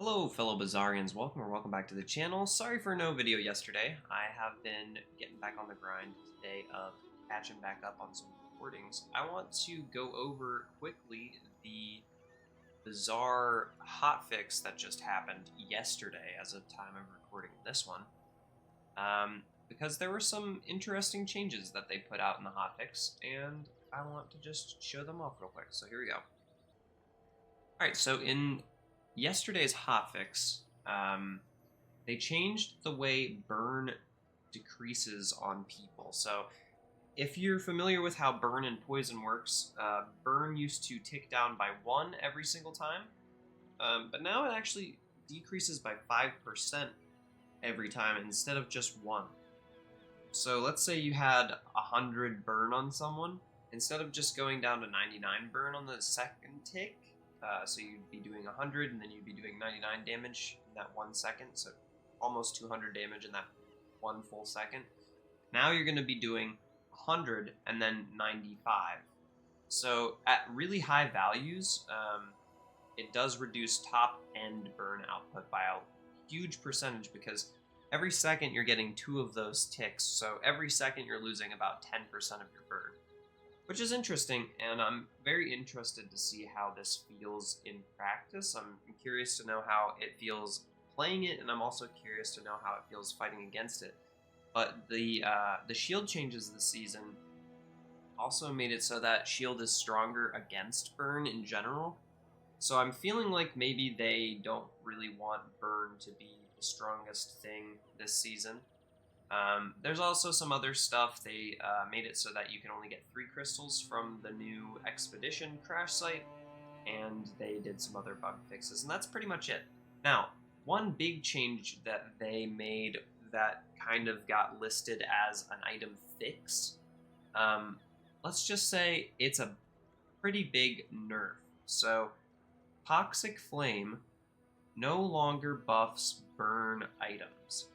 Hello fellow Bazarians, welcome back to the channel. Sorry for no video yesterday. I have been getting back on the grind today of catching back up on some recordings. I want to go over quickly the Bazaar hotfix that just happened yesterday as of time of recording this one. Because there were some interesting changes that they put out in the hotfix, and I want to just show them off real quick. So here we go. Alright, so in yesterday's hotfix, they changed the way burn decreases on people. So if you're familiar with how burn and poison works, burn used to tick down by 1 every single time, but now it actually decreases by 5% every time instead of just 1. So let's say you had 100 burn on someone, instead of just going down to 99 burn on the second tick, so you'd be doing 100 and then you'd be doing 99 damage in that 1 second, so almost 200 damage in that 1 full second. Now you're going to be doing 100 and then 95. So at really high values, it does reduce top end burn output by a huge percentage, because every second you're getting 2 of those ticks, so every second you're losing about 10% of your burn. Which is interesting, and I'm very interested to see how this feels in practice. I'm curious to know how it feels playing it, and I'm also curious to know how it feels fighting against it. But the shield changes this season also made it so that shield is stronger against burn in general. So I'm feeling like maybe they don't really want burn to be the strongest thing this season. There's also some other stuff. They made it so that you can only get 3 crystals from the new Expedition crash site, and they did some other bug fixes, and that's pretty much it. Now, one big change that they made that kind of got listed as an item fix, let's just say it's a pretty big nerf. So, Toxic Flame no longer buffs burn items.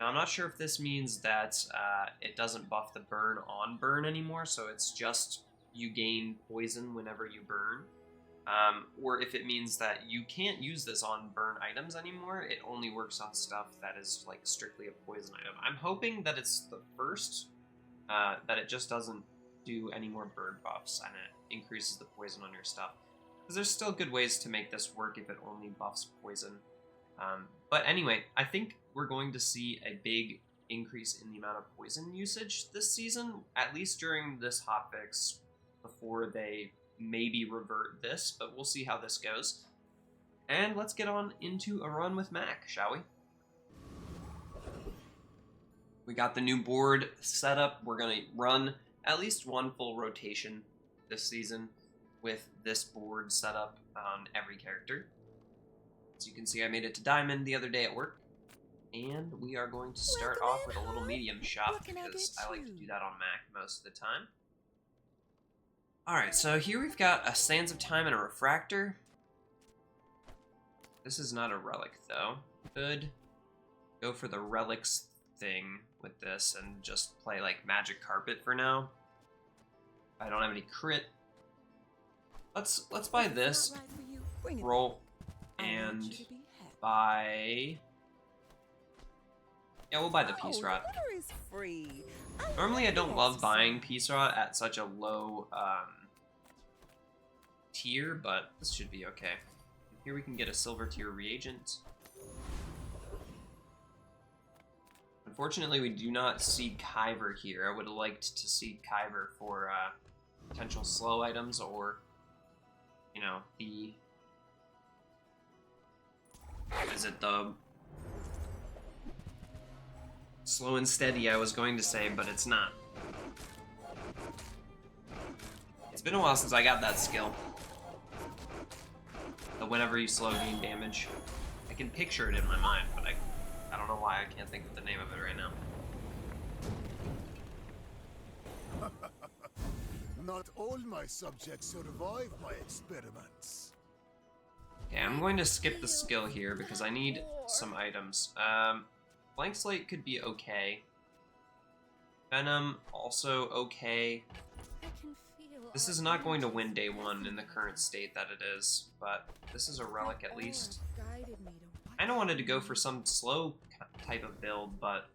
Now, I'm not sure if this means that it doesn't buff the burn on burn anymore, so it's just you gain poison whenever you burn, or if it means that you can't use this on burn items anymore. It only works on stuff that is like strictly a poison item. I'm hoping that it's the first, that it just doesn't do any more burn buffs and it increases the poison on your stuff, because there's still good ways to make this work if it only buffs poison. But anyway, I think we're going to see a big increase in the amount of poison usage this season, at least during this hotfix, before they maybe revert this, but we'll see how this goes. And let's get on into a run with Mac, shall we? We got the new board set up. We're going to run at least 1 full rotation this season with this board set up on every character. As you can see, I made it to Diamond the other day at work, and we are going to start off with a little medium shop, because I like to do that on Mac most of the time. Alright, so here we've got a Sands of Time and a Refractor. This is not a relic, though. Could go for the relics thing with this and just play like Magic Carpet for now. I don't have any crit. Let's buy this, roll, and buy... Yeah, we'll buy the Peace Rod. Normally I don't love buying Peace Rod at such a low tier, but this should be okay. Here we can get a silver tier reagent. Unfortunately, we do not see Kyver here. I would have liked to see Kyver for potential slow items, or, you know, the... Is it the slow and steady I was going to say, but it's not. It's been a while since I got that skill. The whenever you slow gain damage. I can picture it in my mind, but I don't know why I can't think of the name of it right now. Not all my subjects survive my experiments. Okay, I'm going to skip the skill here because I need some items. Blank Slate could be okay. Venom, also okay. This is not going to win day 1 in the current state that it is, but this is a relic at least. kind of wanted to go for some slow type of build, but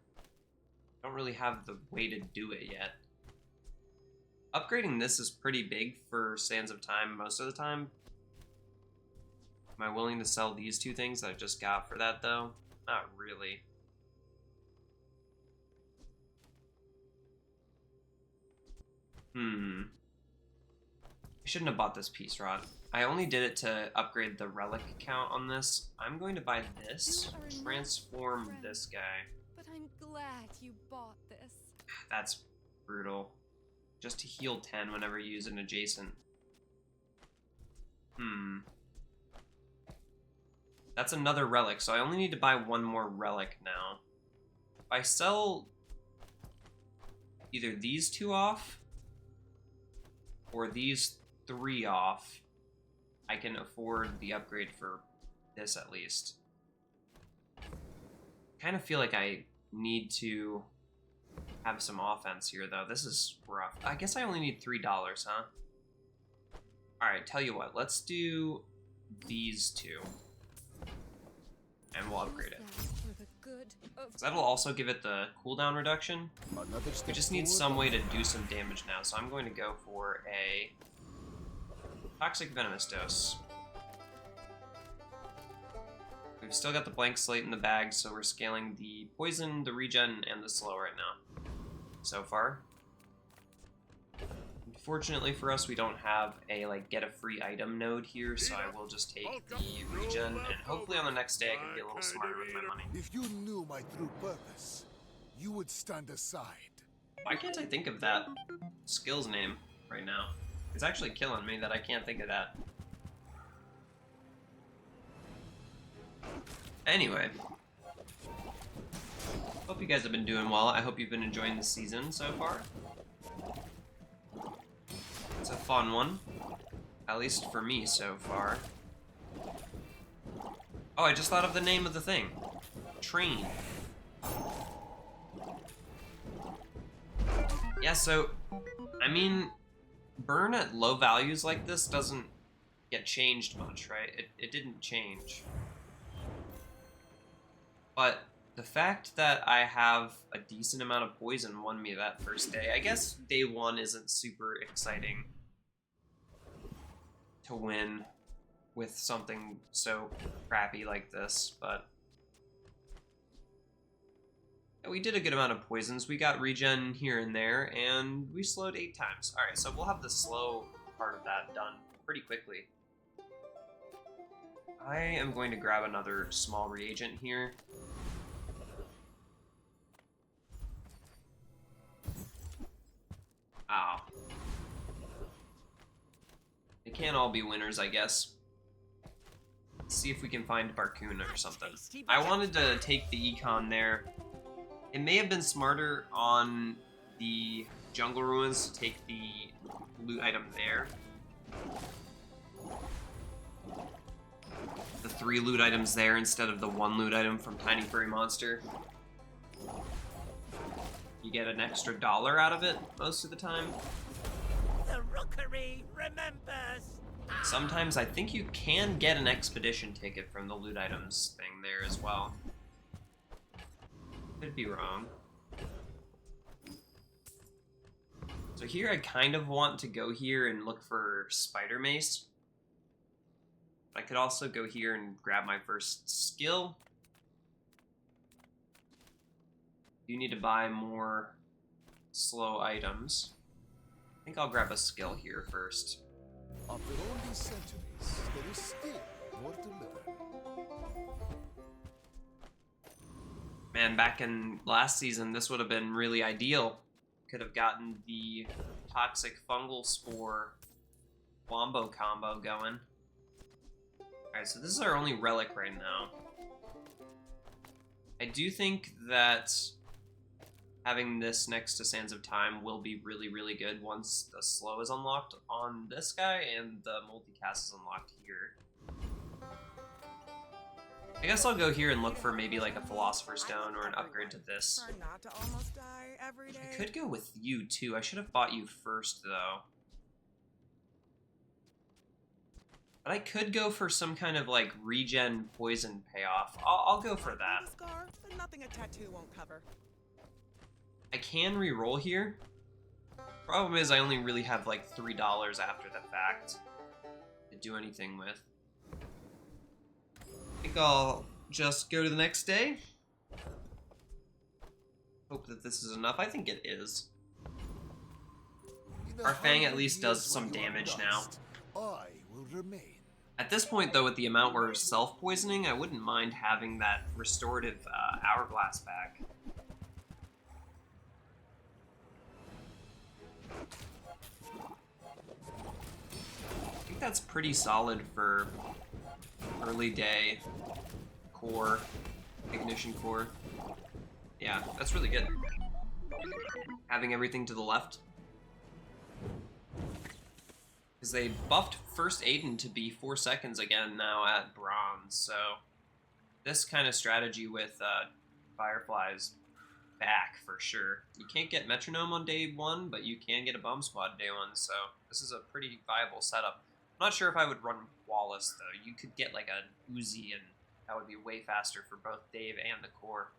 I don't really have the way to do it yet. Upgrading this is pretty big for Sands of Time most of the time. Am I willing to sell these two things that I just got for that, though? Not really. I shouldn't have bought this piece rod. I only did it to upgrade the relic count on this. I'm going to buy this, transform this guy. But I'm glad you bought this. That's brutal. Just to heal 10 whenever you use an adjacent. That's another relic, so I only need to buy one more relic now. If I sell either these two off or these three off, I can afford the upgrade for this at least. Kind of feel like I need to have some offense here, though. This is rough. I guess I only need $3, huh? Alright, tell you what. Let's do these two. And we'll upgrade it. Because that'll also give it the cooldown reduction. We just need some way to do some damage now, so I'm going to go for a Toxic Venomous Dose. We've still got the blank slate in the bag, so we're scaling the poison, the regen, and the slow right now. So far. Unfortunately for us, we don't have a get a free item node here, so I will just take the regen, and hopefully on the next day I can be a little smarter with my money. If you knew my true purpose, you would stand aside. Why can't I think of that skill's name right now? It's actually killing me that I can't think of that. Anyway. Hope you guys have been doing well. I hope you've been enjoying the season so far. It's a fun one. At least for me so far. Oh, I just thought of the name of the thing. Train. Yeah, so, I mean, burn at low values like this doesn't get changed much, right? It didn't change. But the fact that I have a decent amount of poison won me that first day. I guess day one isn't super exciting to win with something so crappy like this, but yeah, we did a good amount of poisons. We got regen here and there, and we slowed 8 times. Alright, so we'll have the slow part of that done pretty quickly. I am going to grab another small reagent here. Ow. They can't all be winners, I guess. Let's see if we can find Barcoon or something. I wanted to take the econ there. It may have been smarter on the jungle ruins to take the loot item there. The 3 loot items there instead of the 1 loot item from Tiny Furry Monster. You get an extra $1 out of it most of the time. The rookery remembers. Sometimes I think you can get an expedition ticket from the loot items thing there as well. Could be wrong. So here I kind of want to go here and look for Spider Mace. I could also go here and grab my first skill. You need to buy more slow items. I think I'll grab a skill here first. After all these centuries, there is still more to learn. Man, back in last season, this would have been really ideal. Could have gotten the toxic fungal spore wombo combo going. Alright, so this is our only relic right now. I do think that having this next to Sands of Time will be really, really good once the slow is unlocked on this guy and the multicast is unlocked here. I guess I'll go here and look for maybe like a Philosopher's Stone or an upgrade to this. Try not to almost die every day. I could go with you too. I should have bought you first though. But I could go for some kind of like regen poison payoff. I'll go for that. A scar, but nothing a tattoo won't cover. I can re-roll here. Problem is, I only really have like $3 after the fact to do anything with. I think I'll just go to the next day. Hope that this is enough. I think it is. Our Fang at least does some damage now. I will remain. At this point, though, with the amount we're self-poisoning, I wouldn't mind having that restorative hourglass back. I think that's pretty solid for early day core, ignition core. Yeah, that's really good. Having everything to the left. Because they buffed First Aiden to be 4 seconds again now at bronze, so this kind of strategy with Firefly's back for sure. You can't get Metronome on day 1, but you can get a Bomb Squad day 1, so this is a pretty viable setup. I'm not sure if I would run Wallace, though. You could get like a Uzi, and that would be way faster for both Dave and the core.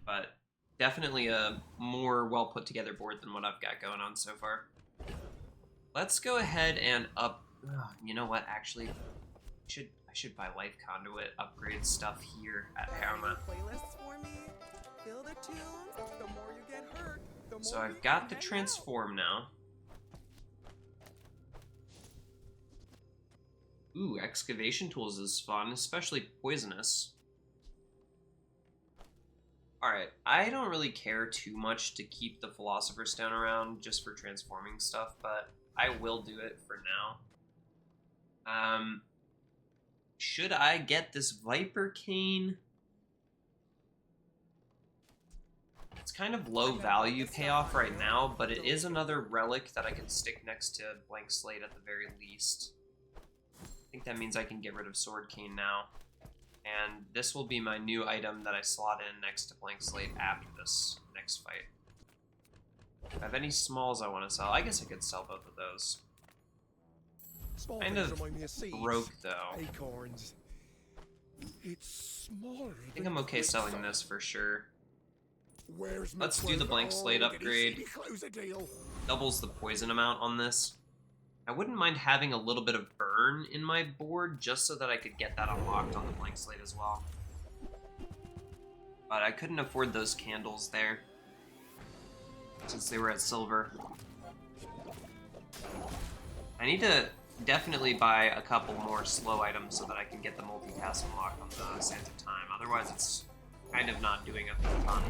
But definitely a more well put together board than what I've got going on so far. Let's go ahead and up. You know what? Actually, I should buy Life Conduit upgrade stuff here at Paramount. Playlists for me. Feel the tunes. The more you get hurt, the more So you I've got the can hang transform now. Ooh, excavation tools is fun, especially poisonous. Alright, I don't really care too much to keep the Philosopher's Stone around just for transforming stuff, but I will do it for now. Should I get this Viper Cane? It's kind of low value payoff right now, but it is another relic that I can stick next to Blank Slate at the very least. I think that means I can get rid of Sword Cane now. And this will be my new item that I slot in next to Blank Slate after this next fight. If I have any smalls I want to sell, I guess I could sell both of those. Small Kind things of remind me of seeds, broke though. acorns. It's smaller. I think I'm okay selling this for sure. Where's my Let's do the Blank Slate did he upgrade. close a deal? Doubles the poison amount on this. I wouldn't mind having a little bit of burn in my board just so that I could get that unlocked on the Blank Slate as well. But I couldn't afford those candles there since they were at silver. I need to definitely buy a couple more slow items so that I can get the multi-pass unlocked on the Sands of Time. Otherwise it's kind of not doing a ton.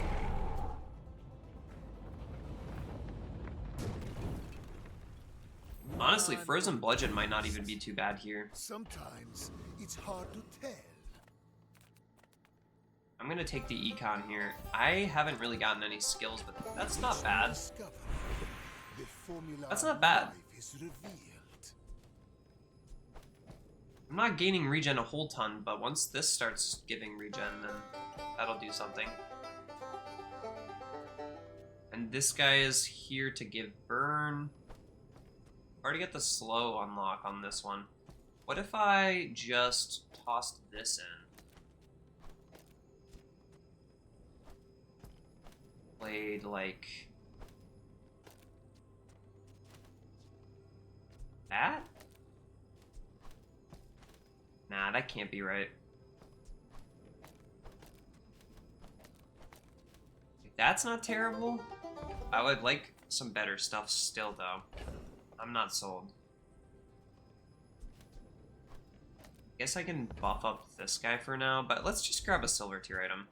Honestly, Frozen Bludgeon might not even be too bad here. Sometimes it's hard to tell. I'm gonna take the Econ here. I haven't really gotten any skills, but that's not bad. Discover the formula That's not bad. of life is revealed. I'm not gaining regen a whole ton, but once this starts giving regen, then that'll do something. And this guy is here to give burn. Already get the slow unlock on this one. What if I just tossed this in? Played like that? Nah, that can't be right. If that's not terrible, I would like some better stuff still though. I'm not sold. Guess I can buff up this guy for now, but let's just grab a silver tier item.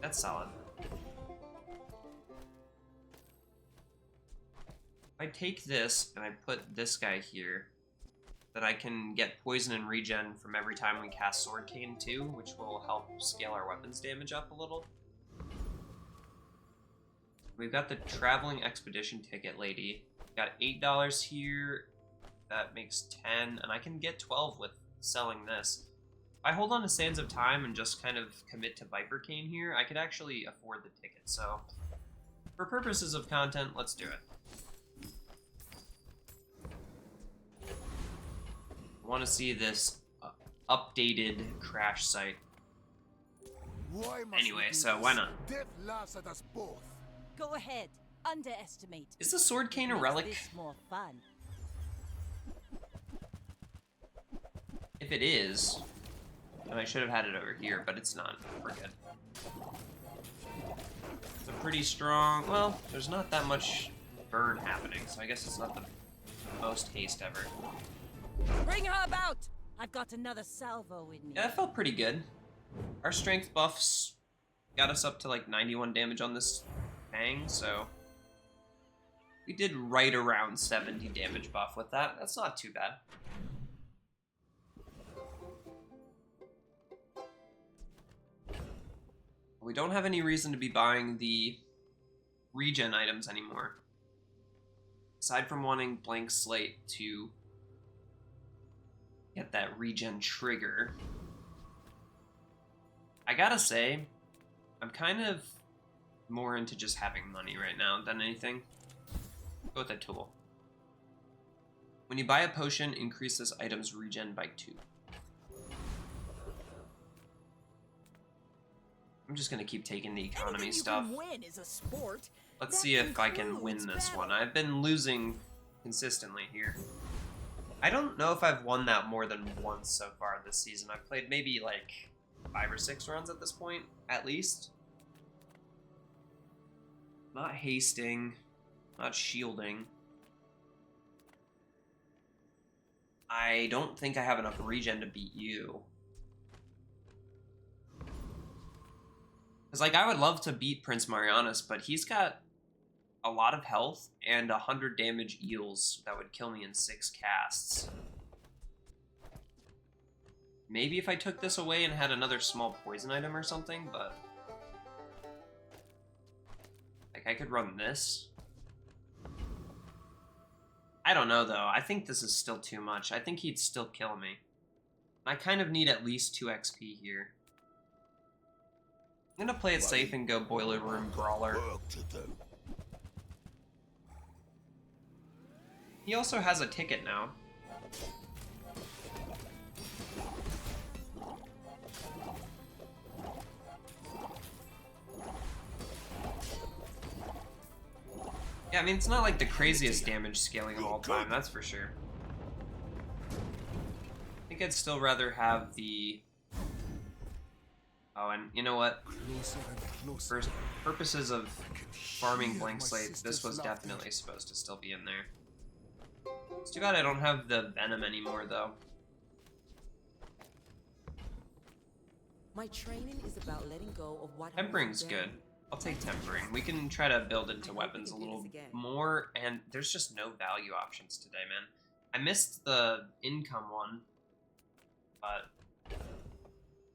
That's solid. If I take this and I put this guy here, then I can get poison and regen from every time we cast Sword Cane too, which will help scale our weapons damage up a little. We've got the Traveling Expedition ticket lady. Got $8 here, that makes 10, and I can get 12 with selling this. If I hold on to Sands of Time and just kind of commit to Viper Cane here, I could actually afford the ticket, so for purposes of content, let's do it. I want to see this updated crash site. Why must Anyway, we do so this? why not? Death laughs at us both. Go ahead. Underestimate. Is the sword cane a Makes relic? this more fun. If it is, then I should have had it over here, but it's not. We're good. It's a pretty strong... Well, there's not that much burn happening, so I guess it's not the most haste ever. Bring her about! I've got another salvo in me. Yeah, that felt pretty good. Our strength buffs got us up to like 91 damage on this fang, so... We did right around 70 damage buff with that. That's not too bad. We don't have any reason to be buying the regen items anymore. Aside from wanting blank slate to get that regen trigger. I gotta say, I'm kind of more into just having money right now than anything. Go with a tool. When you buy a potion, increase this item's regen by 2. I'm just gonna keep taking the economy stuff. Win is a sport. Let's see if I can win this one. I've been losing consistently here. I don't know if I've won that more than once so far this season. I've played maybe like 5 or 6 runs at this point, at least. Not hasting, not shielding. I don't think I have enough regen to beat you. Because, like, I would love to beat Prince Marianus, but he's got a lot of health and 100 damage eels that would kill me in 6 casts. Maybe if I took this away and had another small poison item or something, but... like, I could run this. I don't know, though. I think this is still too much. I think he'd still kill me. I kind of need at least 2 XP here. I'm gonna play it safe and go Boiler Room Brawler. He also has a ticket now. Yeah, I mean, it's not like the craziest damage scaling of all time, that's for sure. I think I'd still rather have the... Oh, and you know what? For purposes of farming blank slates, this was definitely supposed to still be in there. It's too bad I don't have the venom anymore, though. My training is about letting go of what Tempering's good. I'll take tempering. We can try to build into weapons a little more, and there's just no value options today, man. I missed the income one, but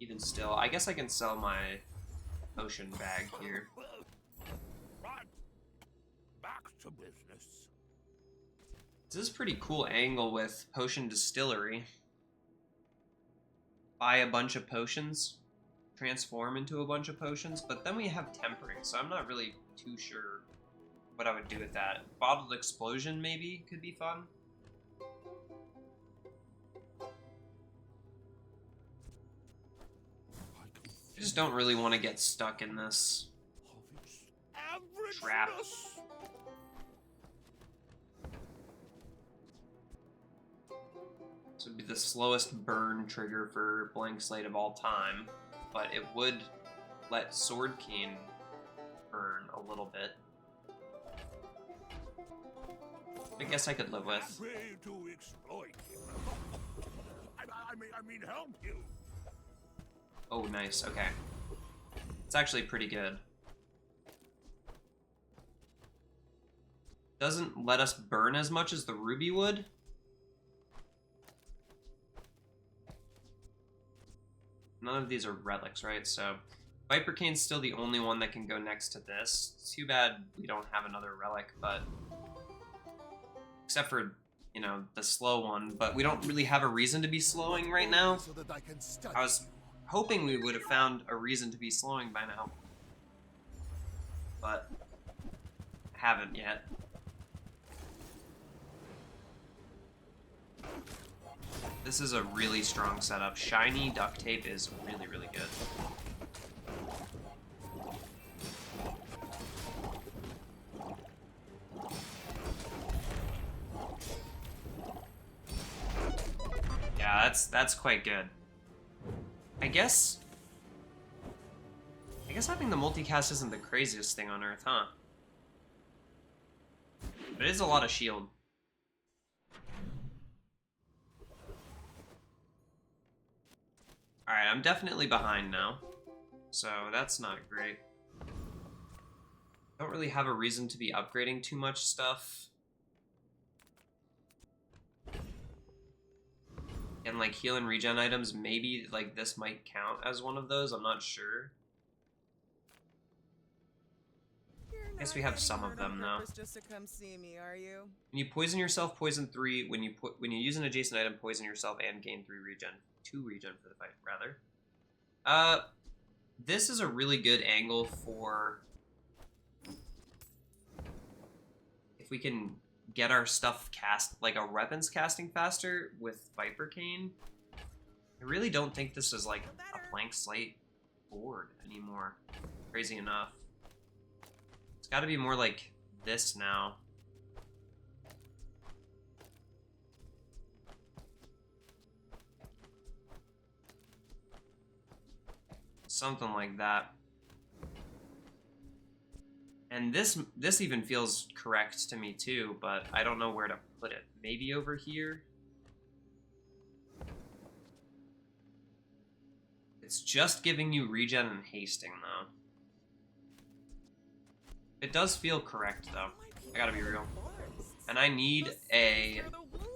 even still, I guess I can sell my potion bag here. Right. Back to business. This is a pretty cool angle with potion distillery. Buy a bunch of potions, transform into a bunch of potions, but then we have tempering, so I'm not really too sure what I would do with that. Bottled explosion maybe could be fun. I just don't really want to get stuck in this trap. This would be the slowest burn trigger for blank slate of all time, but it would let sword cane burn a little bit. I guess I could live with. To exploit you. I mean, help you. Oh, nice. Okay. It's actually pretty good. Doesn't let us burn as much as the ruby would. None of these are relics, right? So Viper Cane's still the only one that can go next to this. It's too bad we don't have another relic, but... except for, you know, the slow one. But we don't really have a reason to be slowing right now. So that I can study I was hoping we would have found a reason to be slowing by now. But haven't yet. This is a really strong setup. Shiny duct tape is really, really good. Yeah, that's quite good. I guess having the multicast isn't the craziest thing on Earth, huh? But it is a lot of shield. Alright, I'm definitely behind now. So that's not great. Don't really have a reason to be upgrading too much stuff. And like heal and regen items, maybe like this might count as one of those, I'm not sure. I guess we have some of them now. Just to come see me, are you? When you poison yourself, poison 3. When you use an adjacent item, poison yourself and gain 3 regen. 2 regen for the fight, rather. This is a really good angle for if we can get our stuff cast, like our weapons casting faster with Viper Cane. I really don't think this is like a blank slate board anymore. Crazy enough. It's got to be more like this now. Something like that. And this even feels correct to me too, but I don't know where to put it. Maybe over here? It's just giving you regen and hasting though. It does feel correct though. I gotta be real. And I need a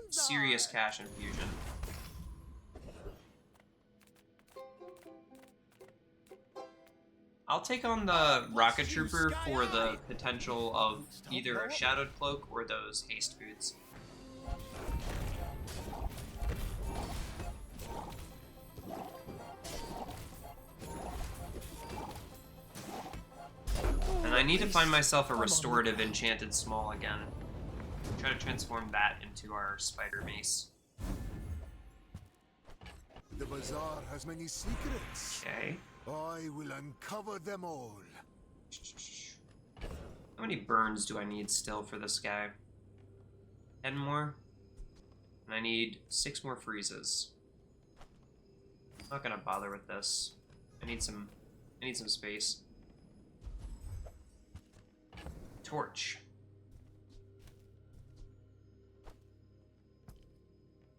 serious cash infusion. I'll take on the Rocket Trooper for the potential of either a Shadowed Cloak or those haste boots. And I need to find myself a restorative enchanted small again. Try to transform that into our spider mace. The Bazaar has many secrets. Okay. I will uncover them all. How many burns do I need still for this guy? 10 more? And I need 6 more freezes. I'm not gonna bother with this. I need some space. Torch.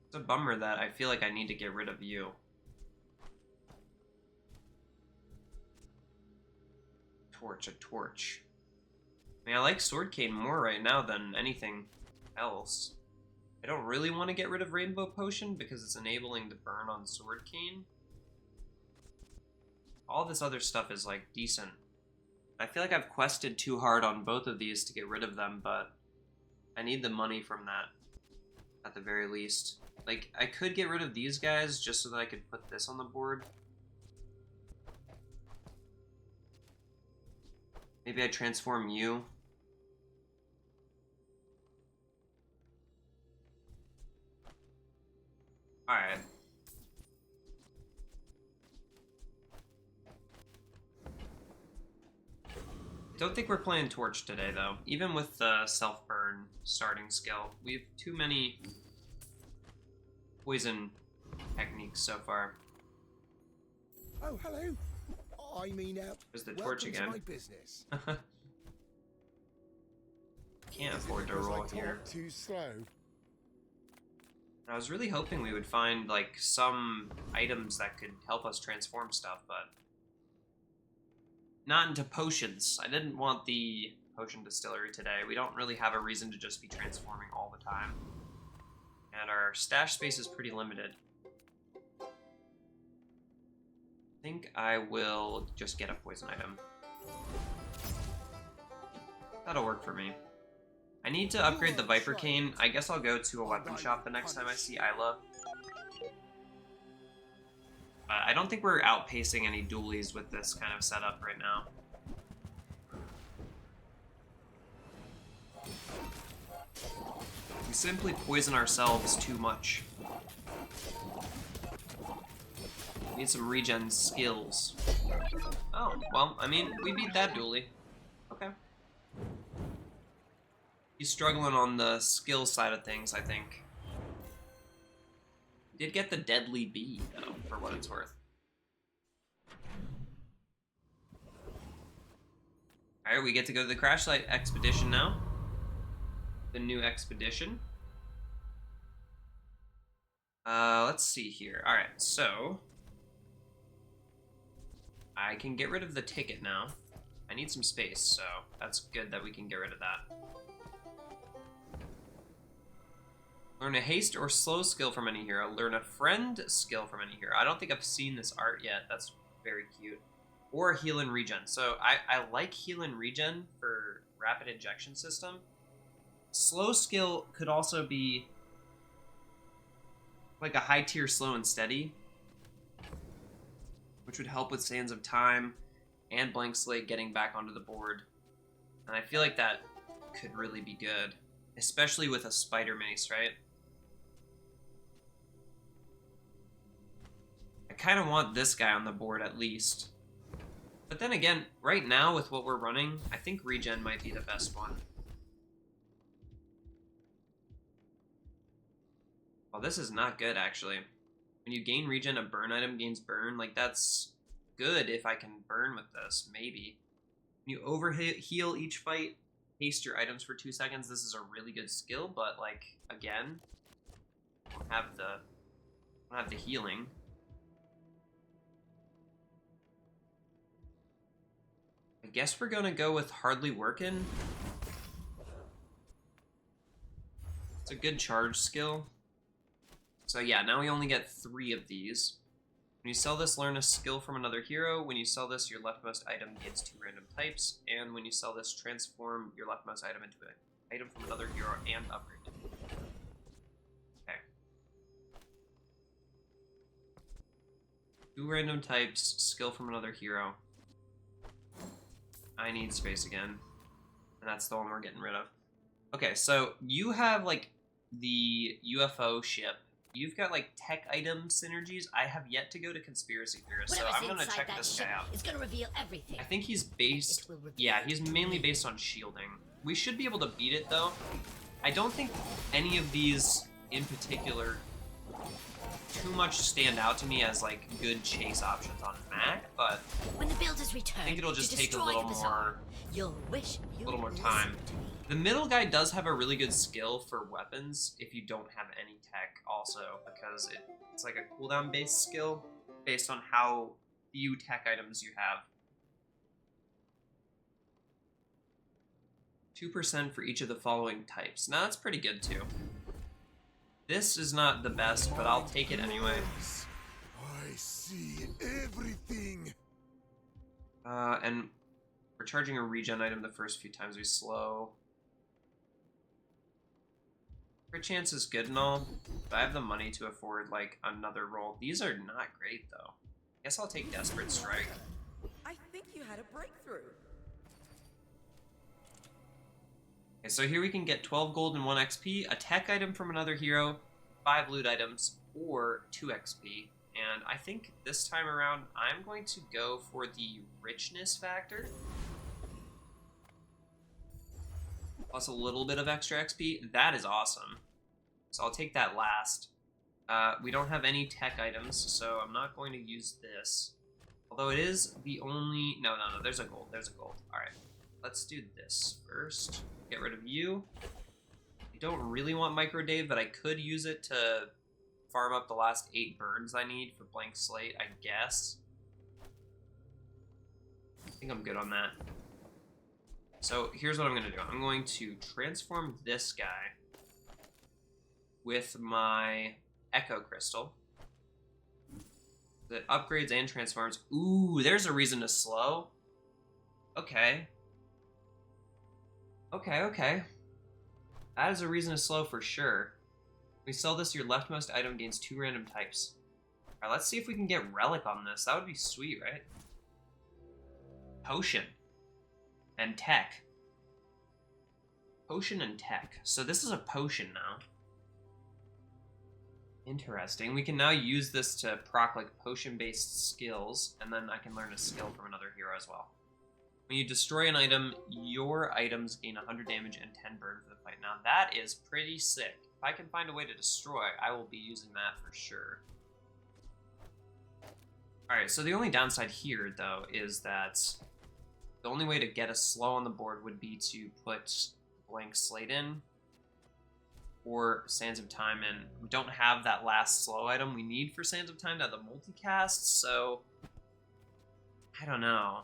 It's a bummer that I feel like I need to get rid of you. A torch. I mean, I like Sword Cane more right now than anything else. I don't really want to get rid of Rainbow Potion because it's enabling the burn on Sword Cane. All this other stuff is like decent. I feel like I've quested too hard on both of these to get rid of them, but I need the money from that at the very least. Like, I could get rid of these guys just so that I could put this on the board. Maybe I transform you. Alright. Don't think we're playing Torch today, though. Even with the self-burn starting skill, we have too many poison techniques so far. Oh, hello. I mean, There's the torch again. my business. Can't afford to roll here. Too slow. I was really hoping we would find like some items that could help us transform stuff, but not into potions. I didn't want the potion distillery today. We don't really have a reason to just be transforming all the time. And our stash space is pretty limited. I think I will just get a poison item. That'll work for me. I need to upgrade the Viper Cane. I guess I'll go to a weapon shop the next time I see Isla. I don't think we're outpacing any dualies with this kind of setup right now. We simply poison ourselves too much. Need some regen skills. Oh, well, I mean, we beat that dually. Okay. He's struggling on the skill side of things, I think. Did get the deadly bee, though, for what it's worth. Alright, we get to go to the Crash Site Expedition now. The new expedition. Let's see here. Alright, so... I can get rid of the ticket now. I need some space, so that's good that we can get rid of that. Learn a haste or slow skill from any hero. Learn a friend skill from any hero. I don't think I've seen this art yet. That's very cute. Or heal and regen. So I like heal and regen for rapid injection system. Slow skill could also be like a high tier slow and steady, which would help with Sands of Time and Blank Slate getting back onto the board. And I feel like that could really be good, especially with a Spider Mace, right? I kind of want this guy on the board at least. But then again, right now with what we're running, I think regen might be the best one. Well, this is not good, actually. When you gain regen, a burn item gains burn. Like, that's good if I can burn with this, maybe. When you overheal each fight, haste your items for 2 seconds. This is a really good skill, but, like, again, I don't have the healing. I guess we're gonna go with Hardly Workin'. It's a good charge skill. So yeah, now we only get 3 of these. When you sell this, learn a skill from another hero. When you sell this, your leftmost item gains 2 random types. And when you sell this, transform your leftmost item into an item from another hero and upgrade it. Okay. 2 random types, skill from another hero. I need space again. And that's the one we're getting rid of. Okay, so you have, like, the UFO ship. You've got, like, tech item synergies. I have yet to go to Conspiracy Theorist, so I'm gonna check this guy out. It's gonna reveal everything. I think he's based... Yeah, he's mainly based on shielding. We should be able to beat it, though. I don't think any of these, in particular, too much stand out to me as, like, good chase options on Mac, but When the builders return, I think it'll just to take a destroy little the Bazaar, more... You'll wish you a little more listened time. to me. The middle guy does have a really good skill for weapons if you don't have any tech also, because it's like a cooldown based skill based on how few tech items you have. 2% for each of the following types. Now that's pretty good too. This is not the best, but I'll take it anyway. I see everything. And we're charging a regen item the first few times we slow. Crit chance is good and all, but I have the money to afford, like, another roll. These are not great, though. Guess I'll take Desperate Strike. I think you had a breakthrough. Okay, so here we can get 12 gold and 1 XP, a tech item from another hero, 5 loot items, or 2 XP. And I think this time around, I'm going to go for the richness factor. Plus a little bit of extra XP. That is awesome. So I'll take that last. We don't have any tech items, so I'm not going to use this. Although it is the only... No, there's a gold. There's a gold. Alright. Let's do this first. Get rid of you. I don't really want Micro Dave, but I could use it to farm up the last 8 burns I need for Blank Slate, I guess. I think I'm good on that. So here's what I'm going to do. I'm going to transform this guy with my Echo Crystal. That upgrades and transforms. Ooh, there's a reason to slow. Okay. Okay. That is a reason to slow for sure. We sell this, your leftmost item gains 2 random types. Alright, let's see if we can get Relic on this. That would be sweet, right? Potion. And tech. Potion and tech. So this is a potion now. Interesting. We can now use this to proc like potion-based skills, and then I can learn a skill from another hero as well. When you destroy an item, your items gain 100 damage and 10 burn for the fight. Now that is pretty sick. If I can find a way to destroy, I will be using that for sure. Alright, so the only downside here, though, is that the only way to get a slow on the board would be to put Blank Slate in, or Sands of Time in. We don't have that last slow item we need for Sands of Time to have the multicast, so I don't know.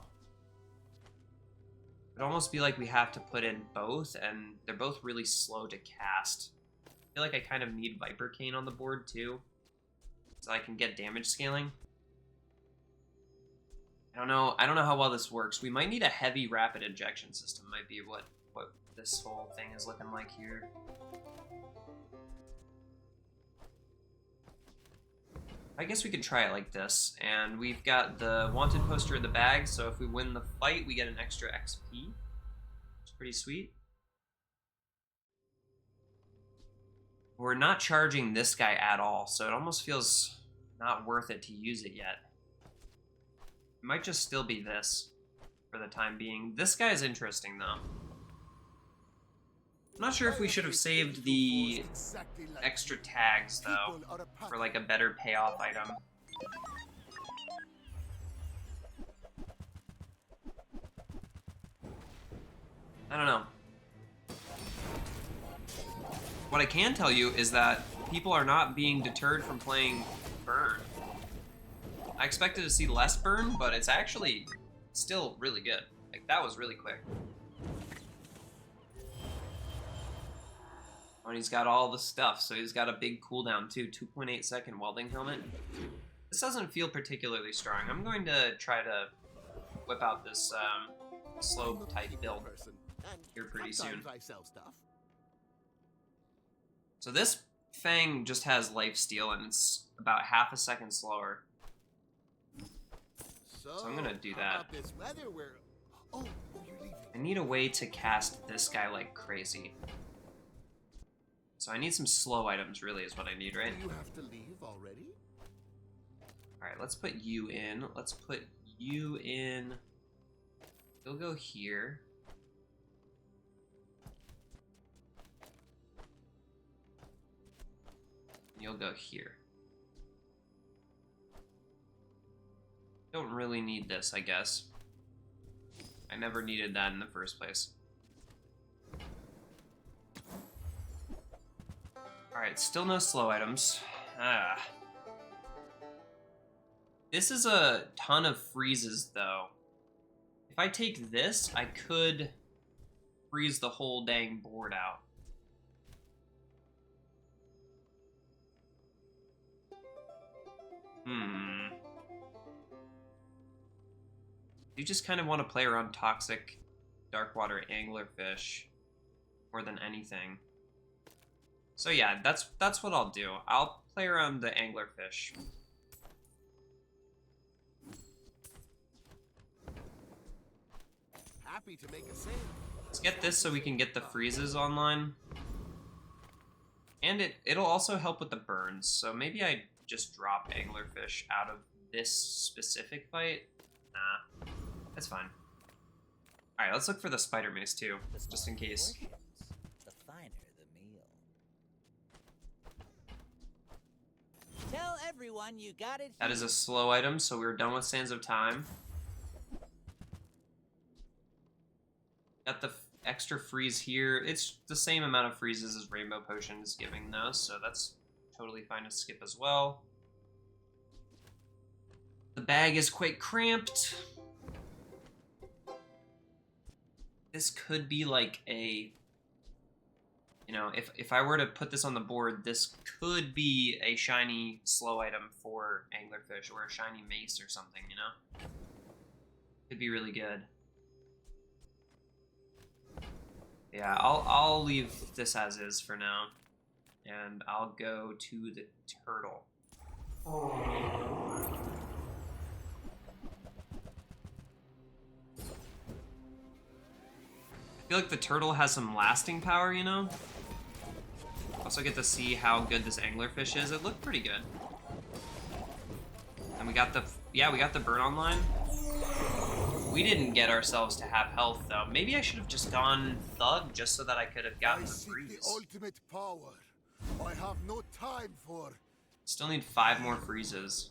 It'd almost be like we have to put in both, and they're both really slow to cast. I feel like I kind of need Viper Cane on the board too, so I can get damage scaling. I don't know how well this works. We might need a heavy rapid injection system, might be what this whole thing is looking like here. I guess we could try it like this, and we've got the wanted poster in the bag, so if we win the fight, we get an extra XP. It's pretty sweet. We're not charging this guy at all, so it almost feels not worth it to use it yet. It might just still be this for the time being. This guy is interesting, though. I'm not sure if we should have saved the extra tags, though, for like a better payoff item. I don't know. What I can tell you is that people are not being deterred from playing Burn. I expected to see less Burn, but it's actually still really good. Like, that was really quick. And he's got all the stuff, so he's got a big cooldown too, 2.8 second welding helmet. This doesn't feel particularly strong. I'm going to try to whip out this slow type build here pretty soon. So this Fang just has lifesteal, and it's about half a second slower. So I'm gonna do that. I need a way to cast this guy like crazy. So I need some slow items, really, is what I need, right? You have to leave already? Alright, let's put you in. Let's put you in. You'll go here. You'll go here. Don't really need this, I guess. I never needed that in the first place. Alright, still no slow items. This is a ton of freezes, though. If I take this, I could freeze the whole dang board out. You just kind of want to play around toxic darkwater anglerfish more than anything. So yeah, that's what I'll do. I'll play around the anglerfish. Happy to make a save. Let's get this so we can get the freezes online. And it'll also help with the burns, so maybe I just drop anglerfish out of this specific fight. Nah, that's fine. Alright, let's look for the spider mace too, just in case. The finer the meal. Tell everyone you got it. That is a slow item, so we're done with Sands of Time. Got the extra freeze here. It's the same amount of freezes as Rainbow Potion is giving though, so that's totally fine to skip as well. The bag is quite cramped. This could be like a, you know, if I were to put this on the board, this could be a shiny slow item for anglerfish, or a shiny mace or something, you know? Could be really good. Yeah, I'll leave this as is for now, and I'll go to the turtle. I feel like the turtle has some lasting power, you know? Also get to see how good this anglerfish is. It looked pretty good. And we got the, yeah, we got the burn online. We didn't get ourselves to have health though. Maybe I should have just gone thug just so that I could have gotten I the seek freeze. the ultimate power. I have no time for. Still need 5 more freezes.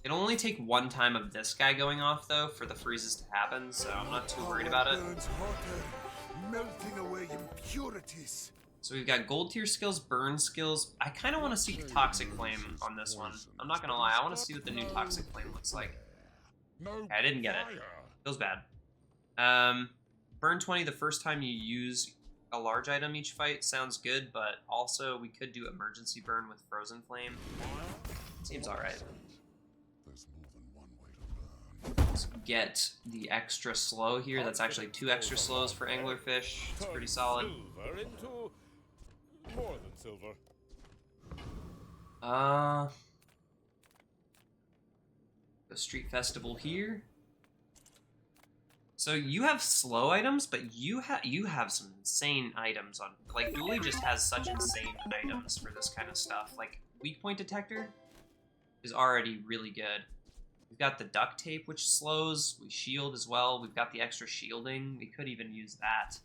It'll only take 1 time of this guy going off though for the freezes to happen, so I'm not too worried about it. Burns hotter, melting away impurities. So we've got gold tier skills, burn skills. I kind of want to see Toxic Flame on this one. I'm not gonna lie, I want to see what the new Toxic Flame looks like. Okay, I didn't get it. Feels bad. Burn 20 the first time you use a large item each fight sounds good, but also we could do emergency burn with Frozen Flame. Seems alright. There's more than one way to burn. Let's get the extra slow here. That's actually 2 extra slows for anglerfish. It's pretty solid. Silver into more than silver. The street festival here. So you have slow items, but you have some insane items on. Like Dooley just has such insane items for this kind of stuff. Like weak point detector is already really good. We've got the duct tape, which slows. We shield as well. We've got the extra shielding. We could even use that.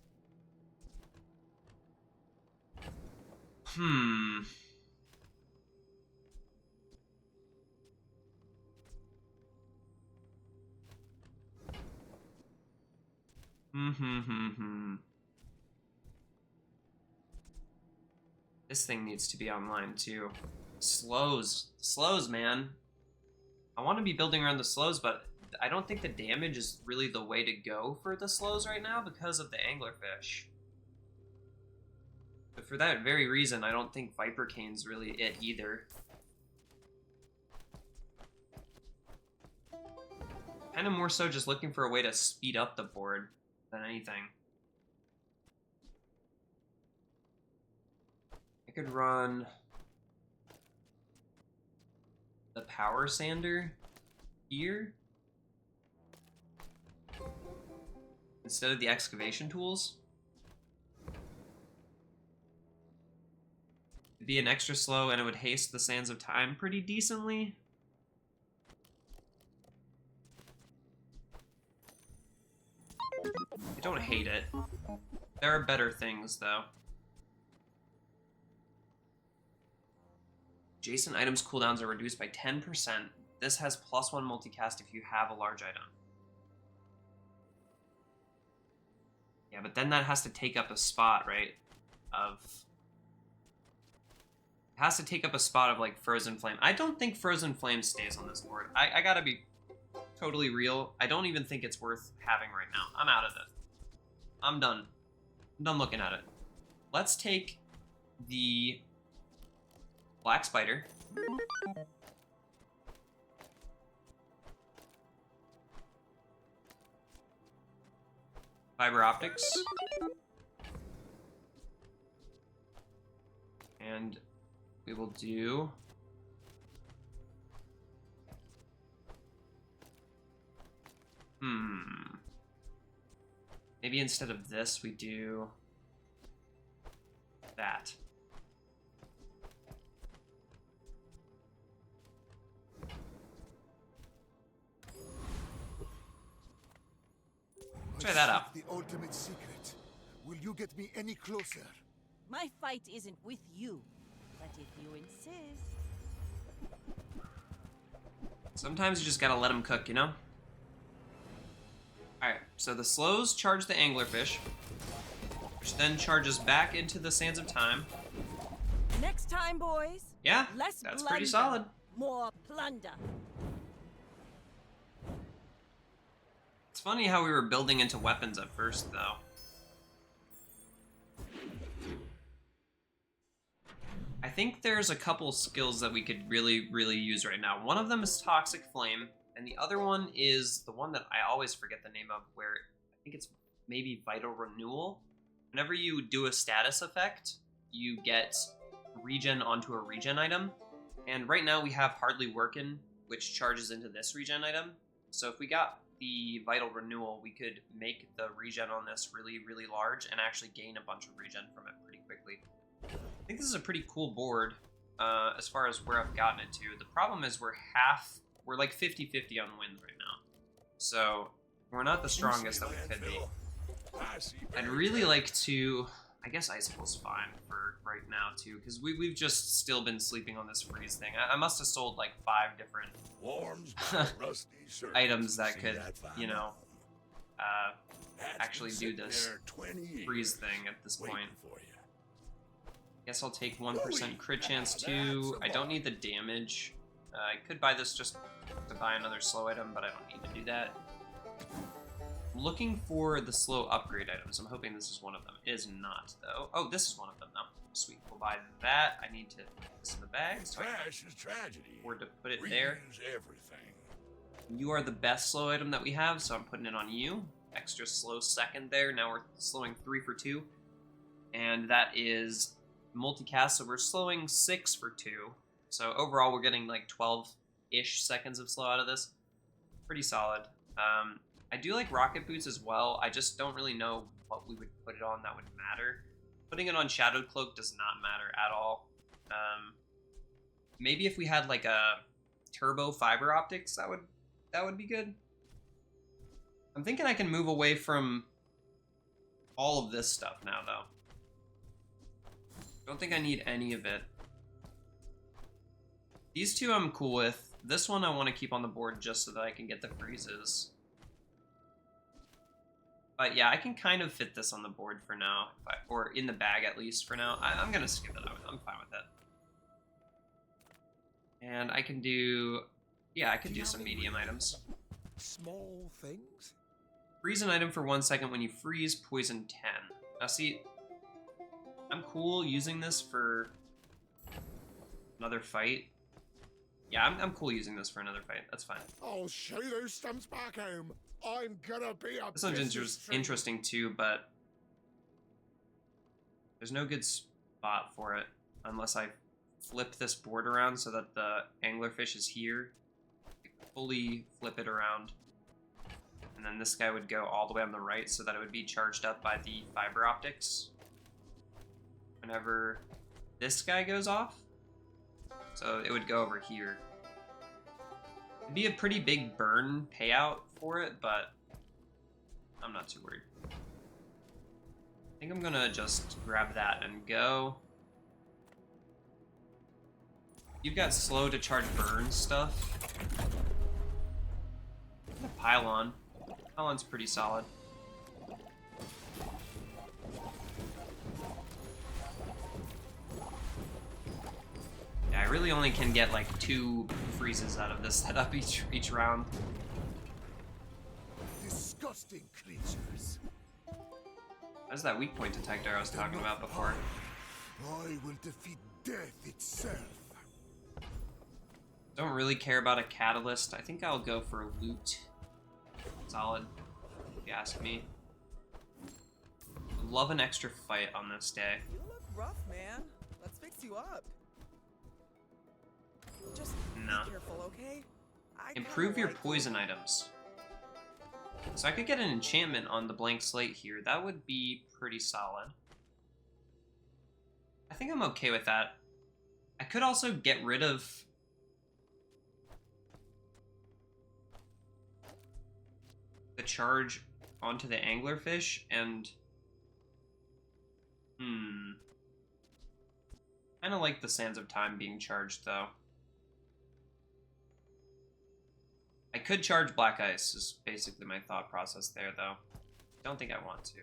This thing needs to be online too. Slows, man. I want to be building around the slows, but I don't think the damage is really the way to go for the slows right now because of the anglerfish. But for that very reason, I don't think Viper Cane's really it either. Kind of more so just looking for a way to speed up the board than anything. I could run the power sander here instead of the excavation tools. It'd be an extra slow and it would haste the Sands of Time pretty decently. I don't hate it. There are better things though. Adjacent items cooldowns are reduced by 10%. This has +1 multicast if you have a large item. Yeah, but then that has to take up a spot, right? It has to take up a spot of like Frozen Flame. I don't think Frozen Flame stays on this board. I gotta be totally real. I don't even think it's worth having right now. I'm out of it. I'm done. I'm done looking at it. Let's take the Black Spider. Fiber optics. And we will do maybe instead of this we do that. Try that out. The ultimate secret. Will you get me any closer? My fight isn't with you, but if you insist. Sometimes you just gotta let them cook, you know? Alright, so the slows charge the anglerfish, which then charges back into the Sands of Time. Next time, boys. Yeah, Less that's blunder, pretty solid. more plunder. It's funny how we were building into weapons at first, though. I think there's a couple skills that we could really use right now. One of them is Toxic Flame, and the other one is the one that I always forget the name of, where I think it's maybe Vital Renewal. Whenever you do a status effect, you get regen onto a regen item. And right now we have Hardly Workin', which charges into this regen item. So if we got the Vital Renewal, we could make the regen on this really, really large and actually gain a bunch of regen from it pretty quickly. I think this is a pretty cool board as far as where I've gotten it to. The problem is we're like 50-50 on wins right now. So we're not the strongest that we could be. I'd really like to... I guess Icicle's fine for right now, too, because we've just still been sleeping on this freeze thing. I must have sold, like, 5 different items that could, you know, actually do this freeze thing at this point. Guess I'll take 1% crit chance, too. I don't need the damage. I could buy this just to buy another slow item, but I don't need to do that. Looking for the slow upgrade items. I'm hoping this is one of them. It is not, though. Oh, this is one of them, though. Sweet. We'll buy that. I need to put this in the bag. So Trash is tragedy. or to put it there. Reuse everything. You are the best slow item that we have, so I'm putting it on you. Extra slow second there. Now we're slowing 3 for 2. And that is multicast, so we're slowing 6 for 2. So overall, we're getting like 12-ish seconds of slow out of this. Pretty solid. I do like rocket boots as well. I just don't really know what we would put it on that would matter. Putting it on Shadowed Cloak does not matter at all. Maybe if we had like a turbo fiber optics, that would be good. I'm thinking I can move away from all of this stuff now, though. Don't think I need any of it. These two I'm cool with. This one I want to keep on the board just so that I can get the freezes. But yeah, I can kind of fit this on the board for now, or in the bag at least for now. I'm gonna skip it. I'm fine with it. And I can do, yeah, I could do some medium items. Small things? Freeze an item for 1 second when you freeze, poison 10. Now see, I'm cool using this for another fight. Yeah, I'm cool using this for another fight. That's fine. I'll show those stumps back home. I'm gonna be a This one's interesting too, but there's no good spot for it unless I flip this board around so that the anglerfish is here. Fully flip it around. And then this guy would go all the way on the right so that it would be charged up by the fiber optics whenever this guy goes off. So it would go over here. It'd be a pretty big burn payout for it, but I'm not too worried. I think I'm gonna just grab that and go. You've got slow to charge burn stuff. Pylon. Pylon's pretty solid. Yeah, I really only can get like 2 freezes out of this setup each round. Disgusting creatures. That's that weak point detector I was talking about before. I will defeat death itself. Don't really care about a catalyst. I think I'll go for loot. Solid, if you ask me. Love an extra fight on this day. You look rough, man. Let's fix you up. Just No. be careful, okay? I kinda Improve your like you. poison items. So I could get an enchantment on the blank slate here. That would be pretty solid. I think I'm okay with that. I could also get rid of... the charge onto the anglerfish and... Kinda like the Sands of Time being charged, though. I could charge Black Ice, is basically my thought process there, though. Don't think I want to.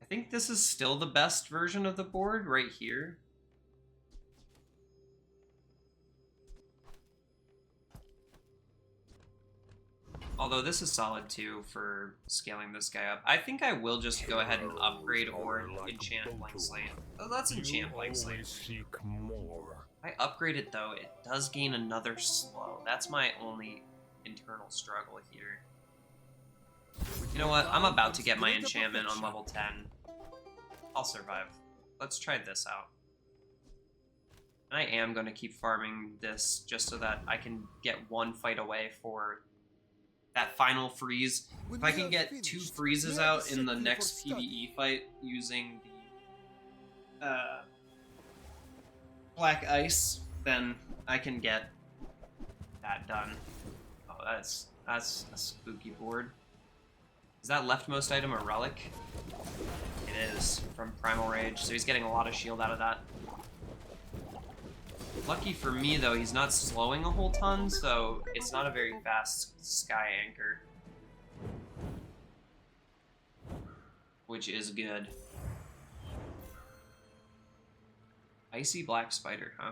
I think this is still the best version of the board, right here. Although this is solid too for scaling this guy up. I think I will just go ahead and upgrade or enchant Blank Slate. Oh, let's enchant Blank Slate. Seek more. If I upgrade it though, it does gain another slow. That's my only internal struggle here. You know what? I'm about to get my enchantment on level 10. I'll survive. Let's try this out. I am going to keep farming this just so that I can get one fight away for that final freeze. If I can get 2 freezes out in the next PvE fight using the black ice, then I can get that done. Oh, that's a spooky board. Is that leftmost item a relic? It is, from Primal Rage, so he's getting a lot of shield out of that. Lucky for me, though, he's not slowing a whole ton, so it's not a very fast Sky Anchor. Which is good. Icy Black Spider, huh?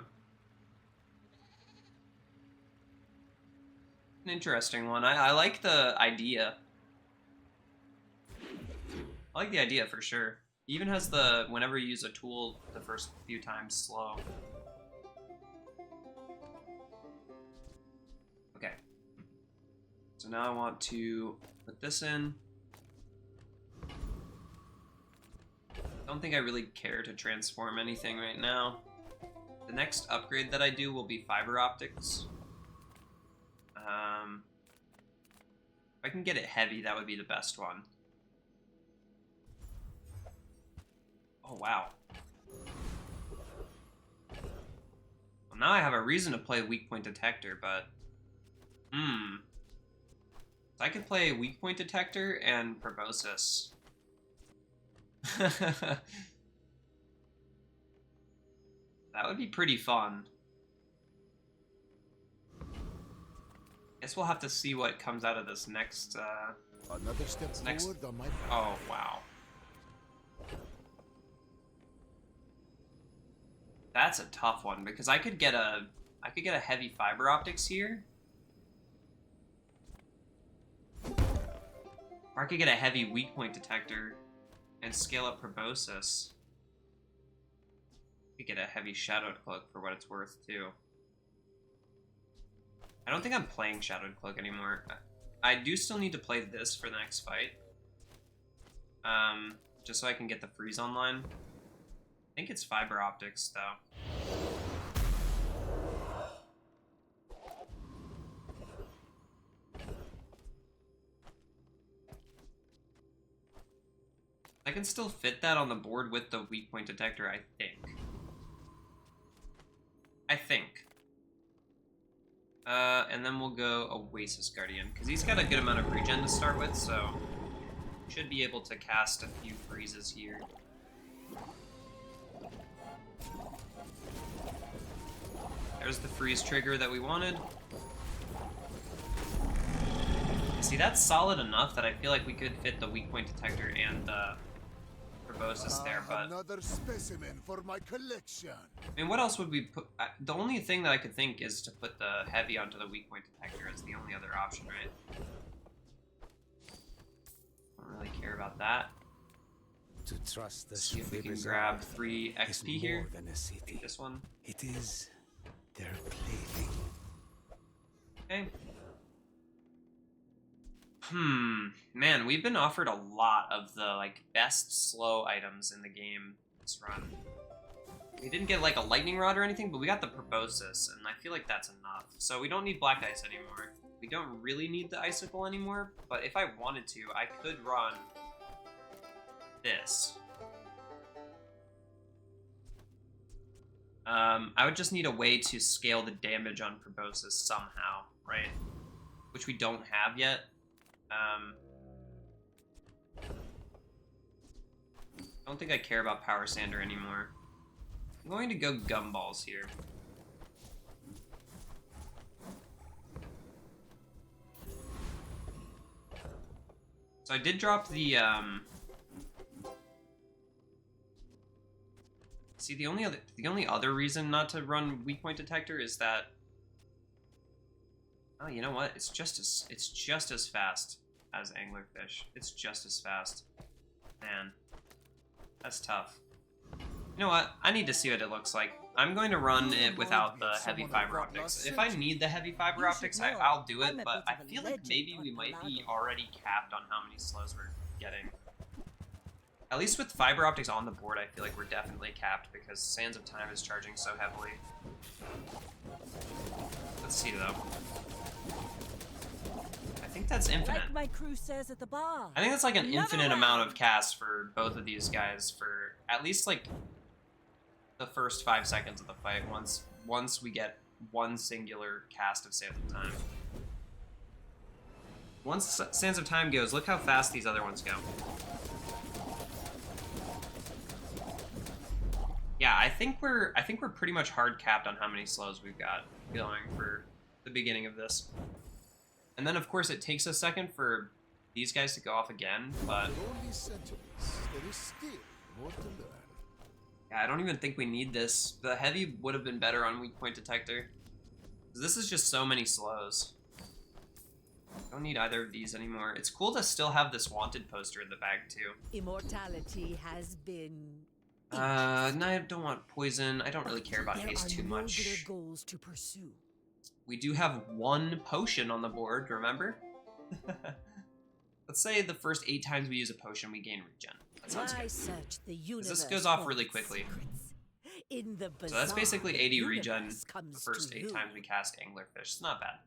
An interesting one. I like the idea. I like the idea for sure. He even has the, whenever you use a tool the first few times, slow. Okay. So now I want to put this in. Don't think I really care to transform anything right now. The next upgrade that I do will be fiber optics. If I can get it heavy, that would be the best one. Oh, wow. Well, now I have a reason to play weak point detector, but... So I could play weak point detector and proboscis. That would be pretty fun. Guess we'll have to see what comes out of this next, Another step forward on my path. Oh, wow. That's a tough one, because I could get a heavy fiber optics here. Or I could get a heavy weak point detector and scale up proboscis. I could get a heavy shadowed cloak for what it's worth, too. I don't think I'm playing shadowed cloak anymore. I do still need to play this for the next fight. Just so I can get the freeze online. I think it's fiber optics, though. I can still fit that on the board with the weak point detector, I think. And then we'll go Oasis Guardian, because he's got a good amount of regen to start with, so should be able to cast a few freezes here. There's the freeze trigger that we wanted. See, that's solid enough that I feel like we could fit the weak point detector and the proboscis there, but... Another specimen for my collection. I mean, what else would we put? The only thing that I could think is to put the heavy onto the weak point detector as the only other option, right? Don't really care about that. To trust the See if we can Bazaar grab 3 is XP more here. than a city. This one. It is their plaything. Okay. Man, we've been offered a lot of the, like, best slow items in the game this run. We didn't get, like, a lightning rod or anything, but we got the proboscis, and I feel like that's enough. So we don't need black ice anymore. We don't really need the icicle anymore, but if I wanted to, I could run this. I would just need a way to scale the damage on proboscis somehow, right? Which we don't have yet. I don't think I care about Power Sander anymore. I'm going to go Gumballs here. So I did drop the, See, the only other reason not to run weak point detector is that... Oh, you know what? It's just as fast as anglerfish. It's just as fast. Man, that's tough. You know what? I need to see what it looks like. I'm going to run it without the heavy fiber optics. If I need the heavy fiber optics, I'll do it, but I feel like maybe we might be already capped on how many slows we're getting. At least with fiber optics on the board, I feel like we're definitely capped because Sands of Time is charging so heavily. Let's see though. I think that's infinite. Like my crew says at the bar. I think that's like an Another infinite round. amount of casts for both of these guys for at least like the first 5 seconds of the fight. Once we get one singular cast of Sands of Time. Once Sands of Time goes, look how fast these other ones go. Yeah, I think we're pretty much hard capped on how many slows we've got going for the beginning of this. And then of course it takes a second for these guys to go off again, but For all these centuries, there is still more to learn. yeah, I don't even think we need this. The heavy would have been better on weak point detector. This is just so many slows. Don't need either of these anymore. It's cool to still have this wanted poster in the bag too. Immortality has been. No, I don't want poison. I don't really care about haste too much. There are nobler goals to pursue. We do have one potion on the board, remember? Let's say the first 8 times we use a potion, we gain regen. That sounds I good. search the universe. This goes off for really its quickly. secrets. In the So that's Bazaar, basically the 80 regen universe the comes first to 8 you. times we cast Anglerfish. It's not bad.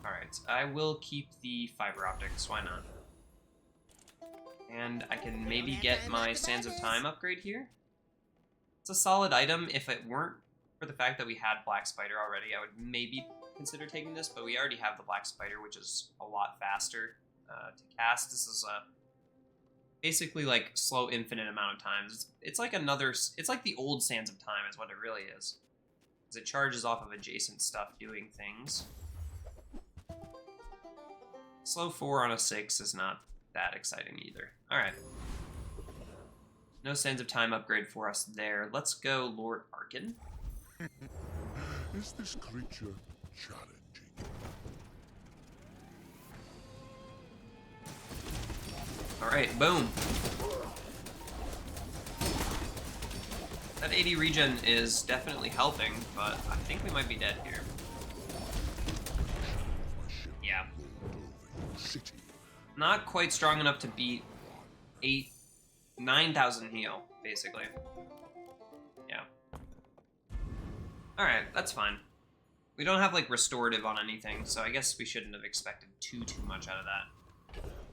Alright, I will keep the fiber optics, why not? And I can maybe get my Sands of Time upgrade here. It's a solid item. If it weren't for the fact that we had Black Spider already, I would maybe consider taking this, but we already have the Black Spider, which is a lot faster to cast. This is basically like slow infinite amount of times. It's like it's like the old Sands of Time is what it really is. Because it charges off of adjacent stuff doing things. Slow 4 on a 6 is not that exciting either. Alright. No Sands of Time upgrade for us there. Let's go Lord Arkin. Is this creature challenging? Alright, boom. That 80 regen is definitely helping, but I think we might be dead here. Yeah. City. Not quite strong enough to beat 9,000 heal, basically. Yeah. Alright, that's fine. We don't have, like, restorative on anything, so I guess we shouldn't have expected too much out of that.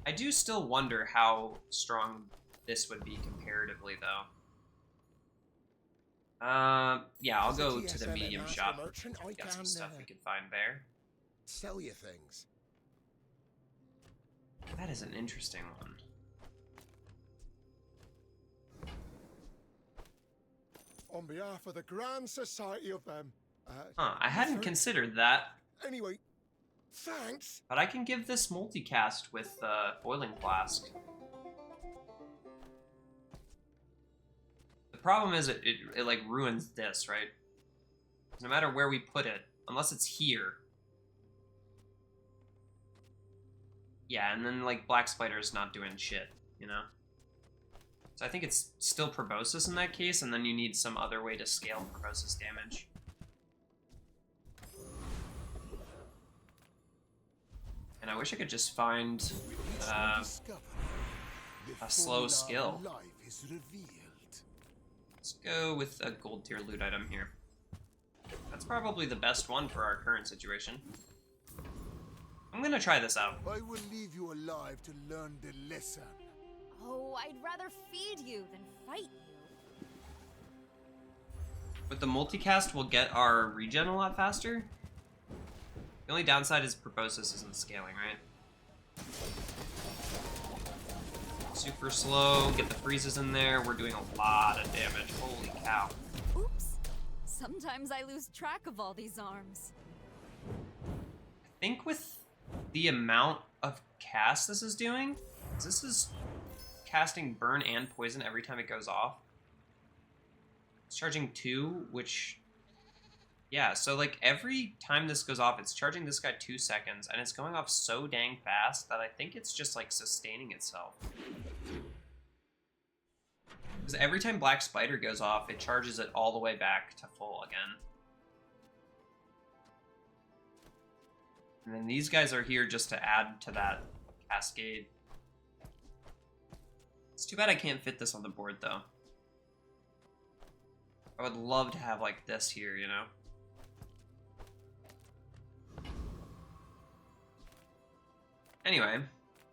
I do still wonder how strong this would be comparatively, though. Yeah, I'll go to the medium shop. Got some stuff we can find there. Sell you things. That is an interesting one. On behalf of the Grand Society of them. I hadn't considered that, Anyway, thanks. but I can give this multicast with boiling flask. The problem is it like ruins this, right? No matter where we put it, unless it's here. Yeah, and then like Black Spider's not doing shit, you know? So I think it's still Proboscis in that case, and then you need some other way to scale Proboscis damage. And I wish I could just find a slow skill. Life is revealed. Let's go with a gold tier loot item here. That's probably the best one for our current situation. I'm gonna try this out. I will leave you alive to learn the lesson. Oh, I'd rather feed you than fight you. With the multicast, we'll get our regen a lot faster. The only downside is Proboscis isn't scaling, right? Super slow, get the freezes in there. We're doing a lot of damage. Holy cow. Oops. Sometimes I lose track of all these arms. I think with the amount of cast this is doing, this is casting burn and poison every time it goes off. It's charging 2, which, yeah, so like every time this goes off, it's charging this guy 2 seconds, and it's going off so dang fast that I think it's just like sustaining itself. Because every time Black Spider goes off, it charges it all the way back to full again. And then these guys are here just to add to that cascade. It's too bad I can't fit this on the board, though. I would love to have, like, this here, you know? Anyway,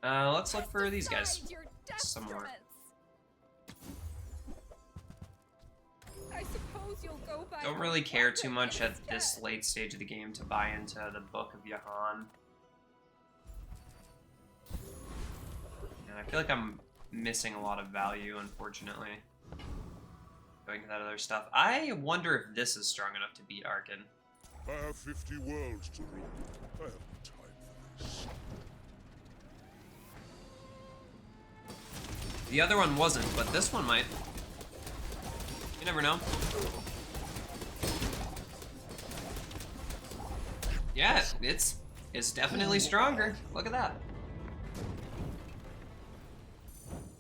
let's look for these guys. Some more. I suppose you'll go by Don't really care too much at this late stage of the game to buy into the Book of Yahan. And I feel like I'm missing a lot of value, unfortunately. Going to that other stuff. I wonder if this is strong enough to beat Arkin. I have 50 worlds to rule. I have no time for this. The other one wasn't, but this one might. You never know. Yeah, it's definitely stronger. Look at that.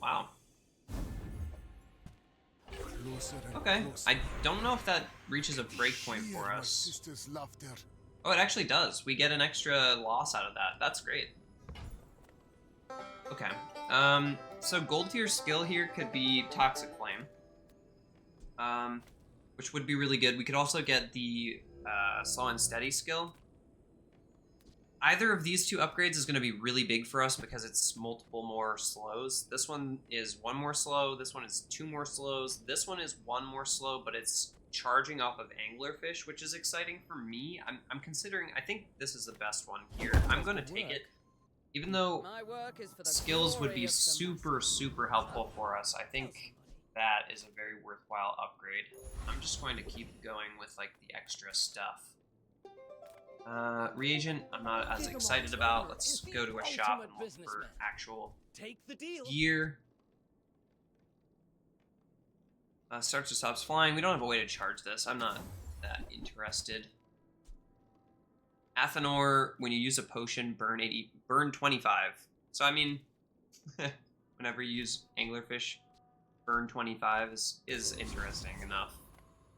Wow. Closer and Okay, closer. I don't know if that reaches a breakpoint Hear for my us. sister's laughter. Oh, it actually does. We get an extra loss out of that. That's great. Okay. So gold tier skill here could be Toxic Flame. Which would be really good. We could also get the Slow and Steady skill. Either of these two upgrades is going to be really big for us because it's multiple more slows. This one is 1 more slow, this one is 2 more slows, this one is 1 more slow, but it's charging off of Anglerfish, which is exciting for me. I'm considering, I think this is the best one here. I'm going to take it. Even though My work is for the skills would glory be of the super, super helpful for us, I think that is a very worthwhile upgrade. I'm just going to keep going with like the extra stuff. Reagent, I'm not as excited about. Let's go to a shop and look for actual Take the deal. gear. Starts or stops flying. We don't have a way to charge this. I'm not that interested. Athenor, when you use a potion, burn 25. So I mean, whenever you use Anglerfish, burn 25 is interesting enough.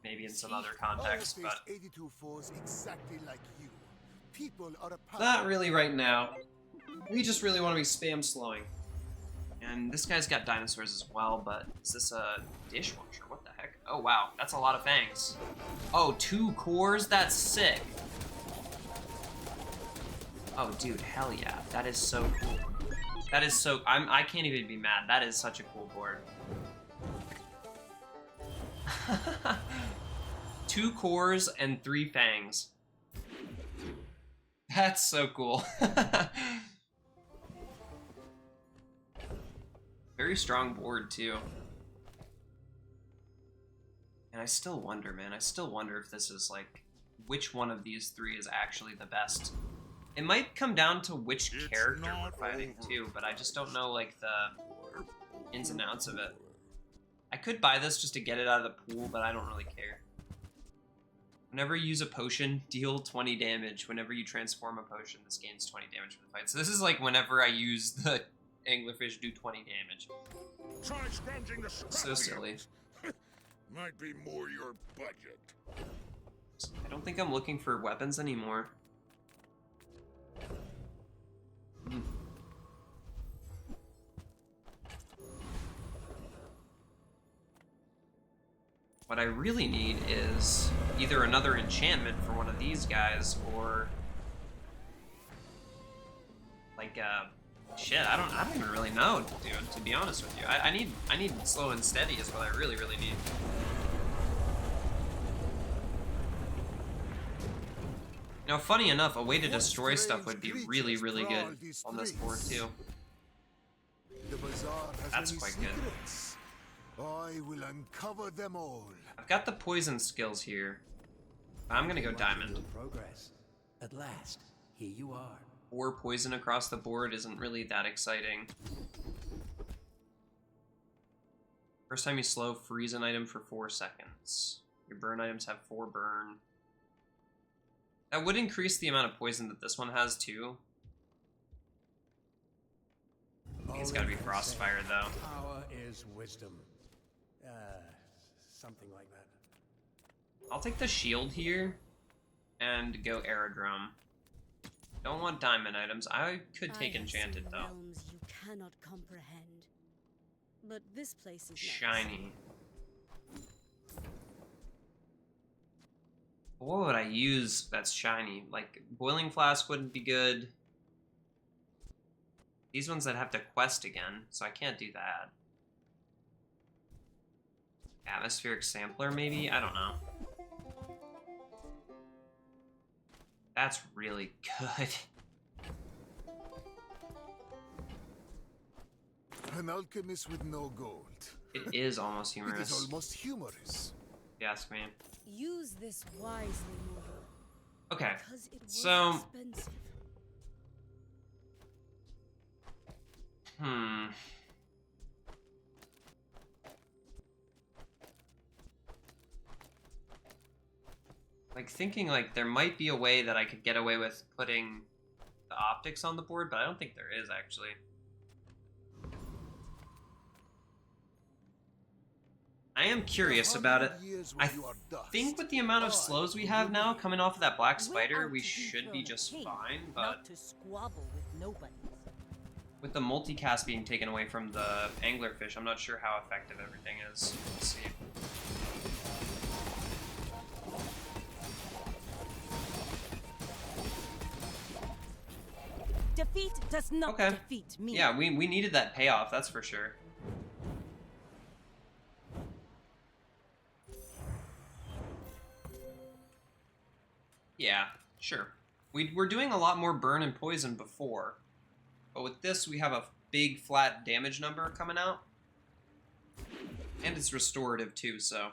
Maybe in some other context, but 82 foes exactly like you. People are a not really right now. We just really want to be spam slowing. And this guy's got dinosaurs as well, but is this a dishwasher? What the heck? Oh wow, that's a lot of fangs. Oh, 2 cores? That's sick. Oh dude, hell yeah. That is so cool. That is so I can't even be mad. That is such a cool board. 2 cores and 3 fangs. That's so cool. Very strong board too. And I still wonder, man. I still wonder if this is like which one of these 3 is actually the best. It might come down to which character we're fighting too, but I just don't know like the ins and outs of it. I could buy this just to get it out of the pool, but I don't really care. Whenever you use a potion, deal 20 damage. Whenever you transform a potion, this gains 20 damage for the fight. So this is like whenever I use the Anglerfish, do 20 damage. Try scrounging the So silly. Might be more your budget. I don't think I'm looking for weapons anymore. What I really need is either another enchantment for one of these guys, or like shit. I don't even really know, dude. To be honest with you, I need slow and steady is what I really need. Now, funny enough, a way to destroy stuff would be really good on this board too. The Bazaar has That's many quite good. secrets. I will uncover them all. I've got the poison skills here. I'm gonna go diamond. Progress. At last, here you are. 4 poison across the board isn't really that exciting. First time you slow, freeze an item for 4 seconds. Your burn items have 4 burn. That would increase the amount of poison that this one has too. I think it's gotta be Frostfire though. Power is wisdom. Something like that. I'll take the shield here and go aerodrome. Don't want diamond items. I could take enchanted though. Realms you cannot comprehend. but this place is nice. Shiny. What would I use that's shiny? Like, boiling flask wouldn't be good. These ones that have to quest again, so I can't do that. Atmospheric sampler, maybe? I don't know. That's really good. An alchemist with no gold. It is almost It humorous, is almost humorous. if you ask me. Use this wisely, mortal, Okay, because it was so... expensive. Like, thinking, like, there might be a way that I could get away with putting the optics on the board, but I don't think there is, actually. I am curious about it. I think with the amount of slows we have now, coming off of that black spider, we should be just fine, but... Not to squabble with nobody. With the multicast being taken away from the anglerfish, I'm not sure how effective everything is. Let's see. Defeat does not Okay. defeat me. Yeah, we needed that payoff, that's for sure. Yeah, sure. We're doing a lot more burn and poison before, but with this we have a big flat damage number coming out. And it's restorative too, so...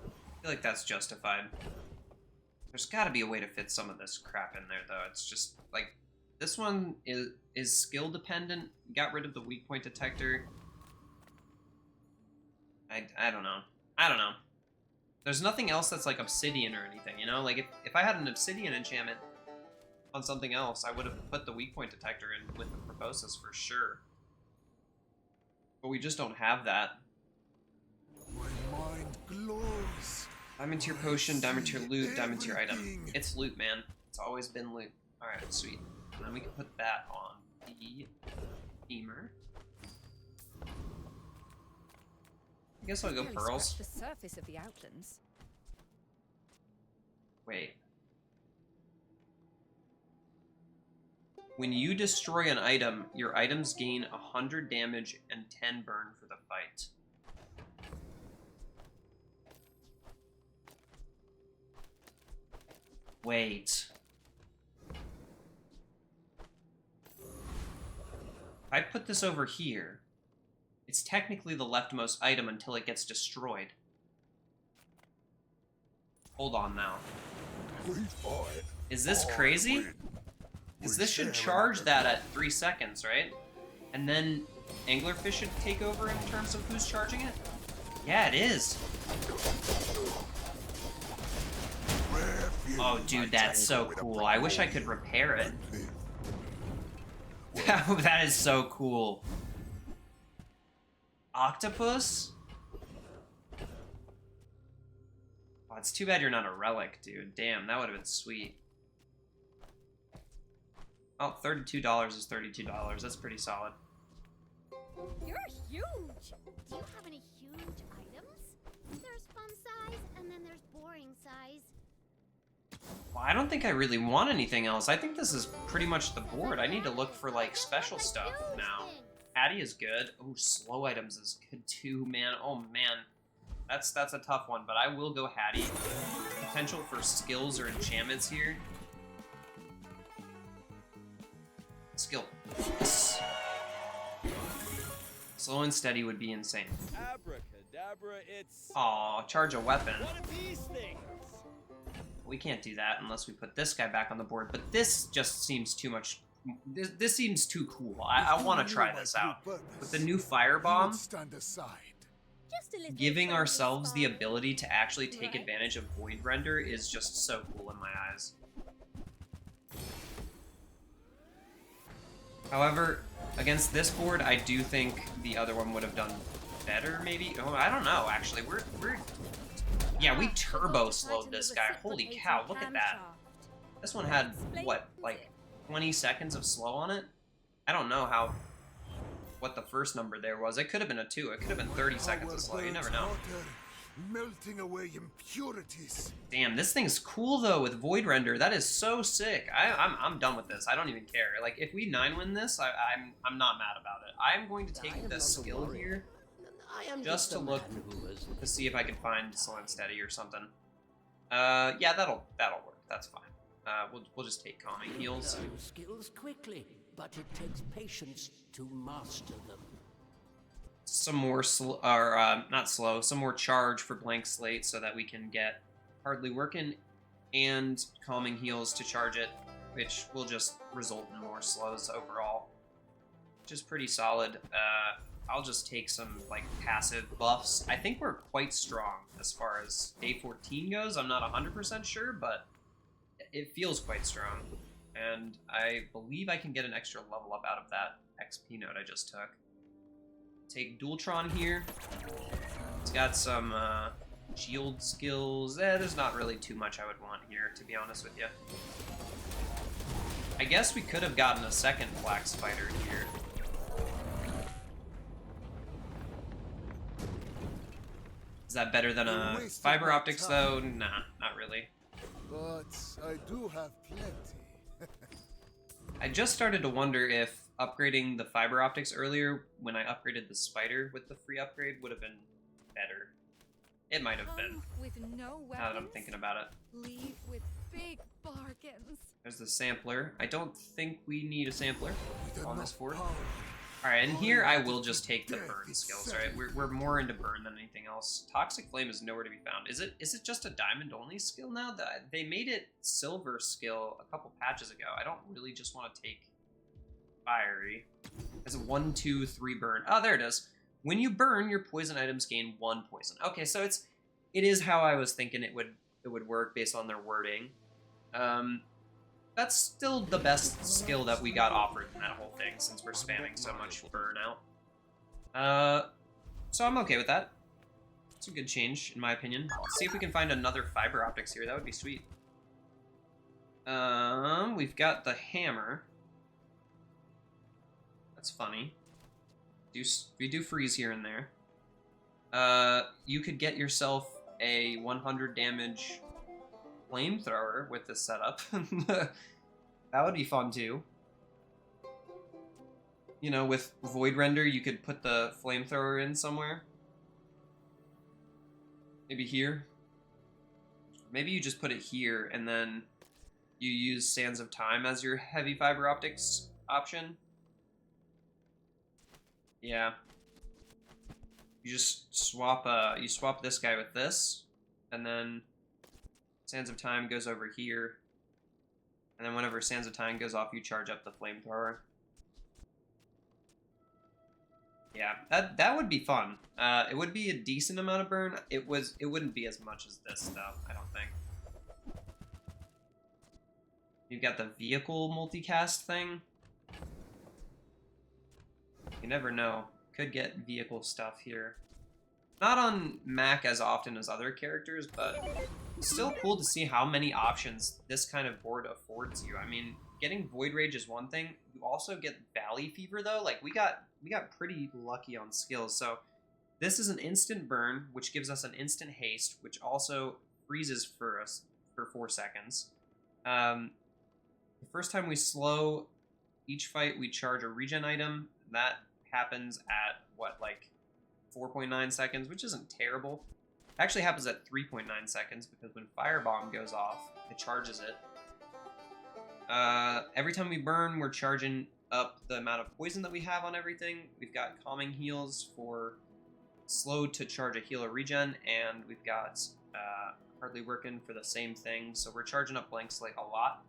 I feel like that's justified. There's gotta be a way to fit some of this crap in there, though. It's just, like, this one is skill dependent. Got rid of the weak point detector. I don't know. I don't know. There's nothing else that's, like, obsidian or anything, you know? Like, if I had an obsidian enchantment on something else, I would have put the weak point detector in with the proboscis for sure. But we just don't have that. My mind glows. Diamond tier potion, diamond tier loot, diamond tier item. It's loot, man. It's always been loot. Alright, sweet. And then we can put that on the femur. I guess I'll go Barely pearls. scratched the surface of the outlands. Wait. When you destroy an item, your items gain 100 damage and 10 burn for the fight. Wait. If I put this over here, it's technically the leftmost item until it gets destroyed. Hold on now. Is this crazy? Because this should charge that at 3 seconds, right? And then anglerfish should take over in terms of who's charging it? Yeah, it is. Oh, dude, that's so cool. I wish I could repair it. That is so cool. Octopus? Oh, it's too bad you're not a relic, dude. Damn, that would have been sweet. Oh, $32 is $32. That's pretty solid. You're huge! Do you have any huge items? There's fun size, and then there's boring size. Well, I don't think I really want anything else. I think this is pretty much the board. I need to look for, like, special stuff now. Hattie is good. Oh, slow items is good too, man. Oh, man. That's a tough one, but I will go Hattie. Potential for skills or enchantments here. Skill. Yes. Slow and steady would be insane. Abracadabra, it's... Aw, charge a weapon. One of these things! We can't do that unless we put this guy back on the board, but this just seems too much... This seems too cool. I want to try this out. With the new firebomb, Stand aside. giving ourselves the ability to actually take advantage of Void Render is just so cool in my eyes. However, against this board, I do think the other one would have done better, maybe? Oh, I don't know, actually. We're... Yeah, we turbo slowed this guy. Holy cow, look at that. This one had, what, like 20 seconds of slow on it? I don't know what the first number there was. It could have been a 2. It could have been 30 seconds of slow. You never know. Melting away impurities. Damn, this thing's cool though with Void Render. That is so sick. I'm done with this. I don't even care. Like if we 9-win this, I'm not mad about it. I'm going to take this skill here just to look to see if I can find slow and steady or something. Yeah, that'll work. That's fine. We'll just take calming heals. Learn skills quickly, but it takes patience to master them. Some more not slow, some more charge for blank slate so that we can get hardly working and calming heals to charge it, which will just result in more slows overall, which is pretty solid. I'll just take some like passive buffs. I think we're quite strong as far as day 14 goes. I'm not 100% sure, but it feels quite strong, and I believe I can get an extra level up out of that XP note I just took. Take Dualtron here. It's got some shield skills. There's not really too much I would want here, to be honest with you. I guess we could have gotten a second Black Spider here. Is that better than a fiber optics though? Nah, not really. But I do have plenty. I just started to wonder if upgrading the fiber optics earlier when I upgraded the spider with the free upgrade would have been better. It might have been. With no weapons, Now that I'm thinking about it. leave with big bargains. There's the sampler. I don't think we need a sampler on this fort. Alright, and here I will just take the burn skills, right? We're more into burn than anything else. Toxic Flame is nowhere to be found. Is it just a diamond only skill now? They made it silver skill a couple patches ago. I don't really just want to take fiery. It's a 1, 2, 3 burn. Oh, there it is. When you burn, your poison items gain 1 poison. Okay, so it is how I was thinking it would work based on their wording. That's still the best skill that we got offered in that whole thing, since we're spamming so much burnout. So I'm okay with that. It's a good change, in my opinion. Let's see if we can find another fiber optics here. That would be sweet. We've got the hammer. That's funny. We do freeze here and there. You could get yourself a 100 damage flamethrower with this setup. That would be fun too. You know, with Void Render, you could put the flamethrower in somewhere. Maybe here. Maybe you just put it here and then you use Sands of Time as your heavy fiber optics option. Yeah. You just swap you swap this guy with this, and then Sands of Time goes over here. And then whenever Sands of Time goes off, you charge up the flamethrower. Yeah, that would be fun. It would be a decent amount of burn. It wouldn't be as much as this stuff, I don't think. You've got the vehicle multicast thing. You never know. Could get vehicle stuff here. Not on Mac as often as other characters, but it's still cool to see how many options this kind of board affords you. I mean, getting Void Rage is one thing. You also get Valley Fever though. Like we got pretty lucky on skills. So this is an instant burn, which gives us an instant haste, which also freezes for us for 4 seconds. The first time we slow each fight, we charge a regen item. That happens at what, like 4.9 seconds, which isn't terrible. It actually happens at 3.9 seconds because when Firebomb goes off, it charges it. Every time we burn, we're charging up the amount of poison that we have on everything. We've got calming heals for slow to charge a heal or regen, and we've got hardly working for the same thing. So we're charging up blank slate a lot.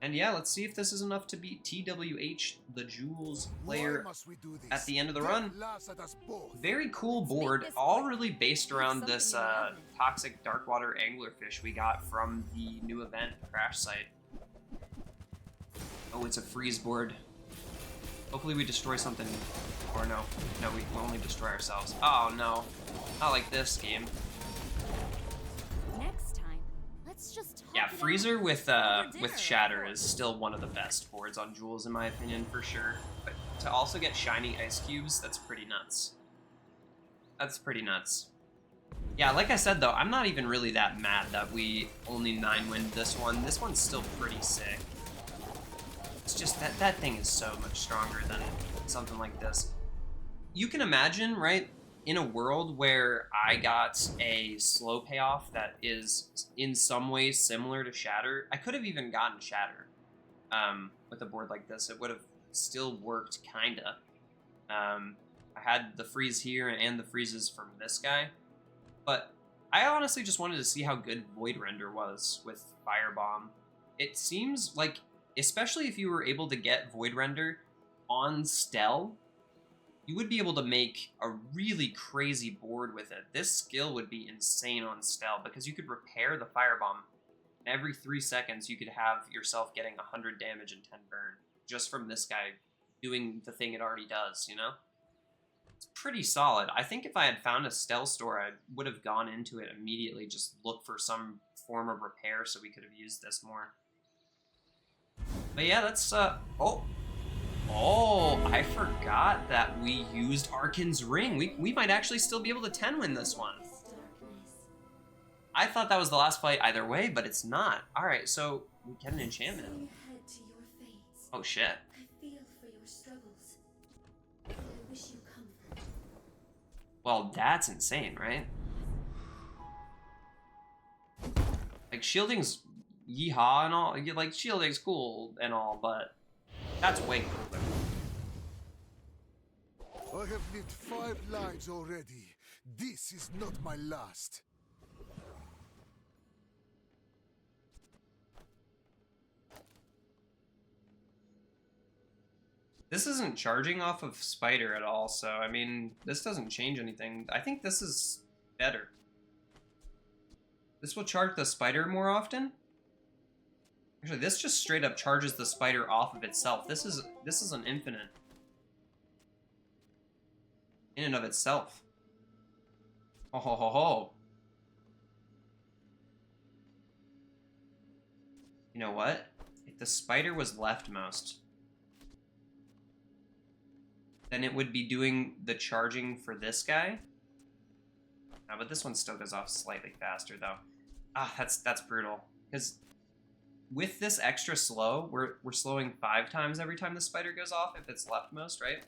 And yeah, let's see if this is enough to beat TWH, the Jules player, at the end of the run. Very cool board, all really based around this toxic darkwater anglerfish we got from the new event, Crash Site. Oh, it's a freeze board. Hopefully we destroy something, or no, we only destroy ourselves. Oh no, not like this game. Next time, let's just talk Yeah, it Freezer out with over dinner, Shatter is still one of the best boards on Jules in my opinion, for sure. But to also get shiny ice cubes, that's pretty nuts. That's pretty nuts. Yeah, like I said though, I'm not even really that mad that we only 9-winned this one. This one's still pretty sick. It's just that thing is so much stronger than something like this. You can imagine, right, in a world where I got a slow payoff that is in some ways similar to Shatter, I could have even gotten Shatter with a board like this. It would have still worked, kinda. I had the freeze here and the freezes from this guy, but I honestly just wanted to see how good Void Render was with Firebomb. It seems like, especially if you were able to get Void Render on Stell, you would be able to make a really crazy board with it. This skill would be insane on Stell because you could repair the Firebomb. And every 3 seconds, you could have yourself getting 100 damage and 10 burn just from this guy doing the thing it already does, you know? It's pretty solid. I think if I had found a Stell store, I would have gone into it immediately, just look for some form of repair so we could have used this more. But yeah, that's, Oh, I forgot that we used Arkin's Ring. We might actually still be able to 10-win this one. I thought that was the last fight either way, but it's not. Alright, so we get an enchantment. Oh shit. Well, that's insane, right? Like, shielding's yeehaw and all. Like, shielding's cool and all, but that's way cooler. I have lived 5 lives already. This is not my last. This isn't charging off of Spider at all, so, I mean, this doesn't change anything. I think this is better. This will charge the Spider more often? Actually, this just straight up charges the Spider off of itself. This is an infinite. In and of itself. Ho ho ho ho. You know what? If the Spider was leftmost, then it would be doing the charging for this guy. Ah, but this one still goes off slightly faster though. Ah, that's brutal. Because with this extra slow, we're slowing 5 times every time the Spider goes off if it's leftmost, right?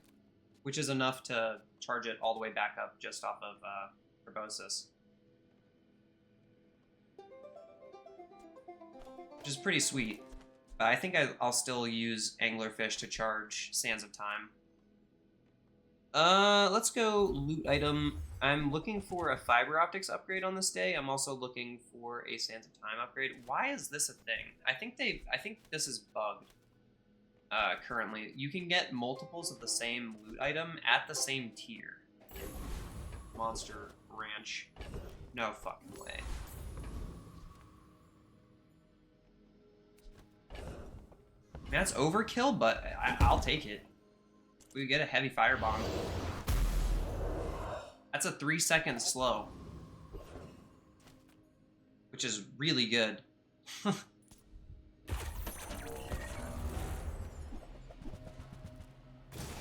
Which is enough to charge it all the way back up just off of Paralysis. Which is pretty sweet. But I think I'll still use Anglerfish to charge Sands of Time. Let's go loot item. I'm looking for a fiber optics upgrade on this day. I'm also looking for a Sands of Time upgrade. Why is this a thing? I think this is bugged. Currently, you can get multiples of the same loot item at the same tier. Monster Ranch. No fucking way. That's overkill, but I'll take it. We get a heavy firebomb. That's a 3-second slow, which is really good.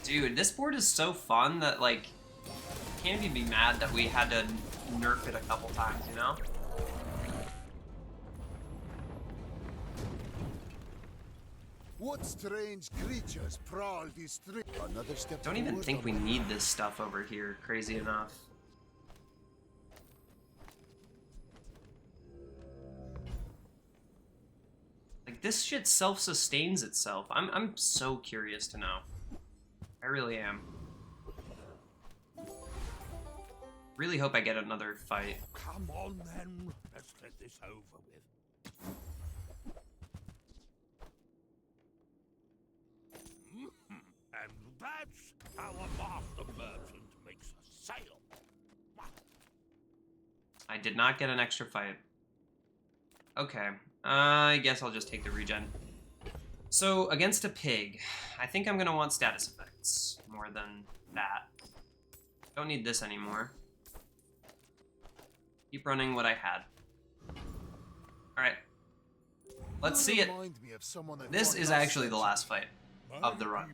Dude, this board is so fun that, like, can't even be mad that we had to nerf it a couple times, you know? What strange creatures prowl these streets? Another step. Don't even forward think we on my need this stuff over here, crazy enough. Like, this shit self-sustains itself. I'm so curious to know. I really am. Really hope I get another fight. Come on then, let's get this over with. And that's how a master merchant makes a sale. I did not get an extra fight. Okay, I guess I'll just take the regen. So, against a pig, I think I'm gonna want status effects more than that. Don't need this anymore. Keep running what I had. Alright. Let's see it. This is actually the last fight of the run.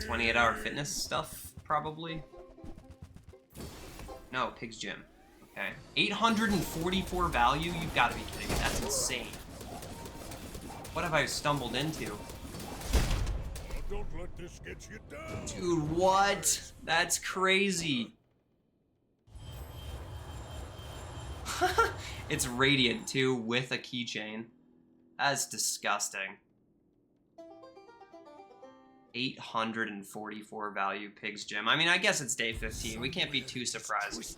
28-hour fitness stuff, probably. No, Pig's Gym. Okay. 844 value? You've got to be kidding me. That's insane. What have I stumbled into? Don't let this get you down. Dude, what? That's crazy. It's radiant, too, with a keychain. That's disgusting. 844 value Pig's Gym. I mean, I guess it's day 15. We can't be too surprised.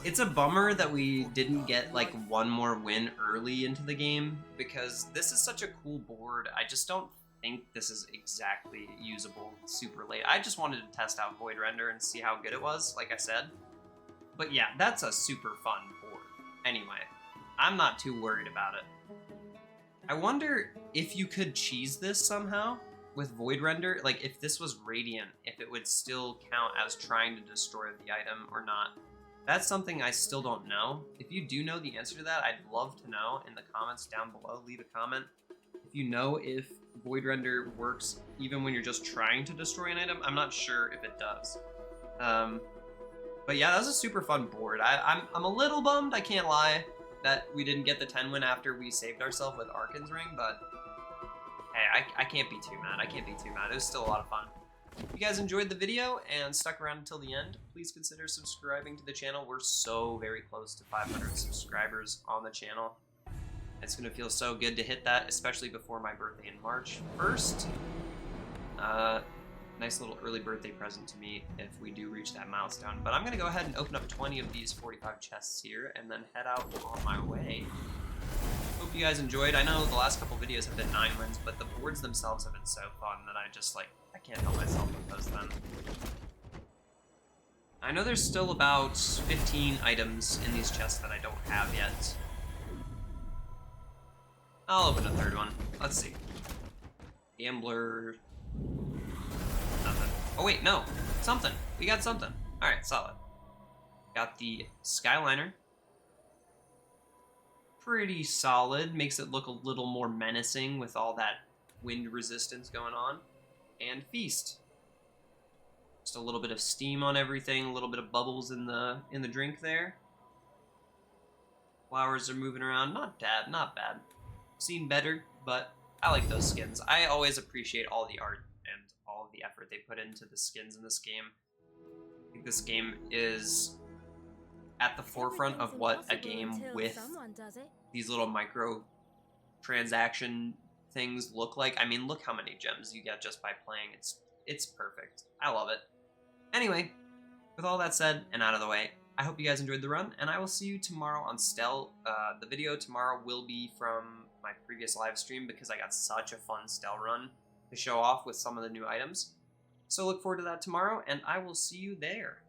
It's a bummer that we didn't get, like, one more win early into the game, because this is such a cool board. I just don't think this is exactly usable super late. I just wanted to test out Void Render and see how good it was, like I said. But yeah, that's a super fun board. Anyway, I'm not too worried about it. I wonder if you could cheese this somehow with Void Render. Like, if this was Radiant, if it would still count as trying to destroy the item or not. That's something I still don't know. If you do know the answer to that, I'd love to know in the comments down below. Leave a comment. If you know if Void Render works even when you're just trying to destroy an item, I'm not sure if it does. But yeah, that was a super fun board. I'm a little bummed, I can't lie, that we didn't get the 10 win after we saved ourselves with Arkan's Ring, but hey, I can't be too mad. I can't be too mad. It was still a lot of fun. If you guys enjoyed the video and stuck around until the end, please consider subscribing to the channel. We're so very close to 500 subscribers on the channel. It's going to feel so good to hit that, especially before my birthday in March 1st. Nice little early birthday present to me if we do reach that milestone. But I'm going to go ahead and open up 20 of these 45 chests here and then head out on my way. Hope you guys enjoyed. I know the last couple videos have been 9 wins, but the boards themselves have been so fun that I just, like, I can't help myself with those then. I know there's still about 15 items in these chests that I don't have yet. I'll open a third one. Let's see. Gambler. Nothing. Oh wait, no. Something. We got something. Alright, solid. Got the Skyliner. Pretty solid. Makes it look a little more menacing with all that wind resistance going on. And Feast. Just a little bit of steam on everything, a little bit of bubbles in the drink there. Flowers are moving around. Not bad, not bad. Seen better, but I like those skins. I always appreciate all the art and all of the effort they put into the skins in this game. I think this game is at the forefront of what a game with these little micro transaction things look like. I mean, look how many gems you get just by playing. It's perfect. I love it. Anyway, with all that said and out of the way, I hope you guys enjoyed the run, and I will see you tomorrow on Stell. The video tomorrow will be from my previous live stream because I got such a fun Stell run to show off with some of the new items. So look forward to that tomorrow, and I will see you there.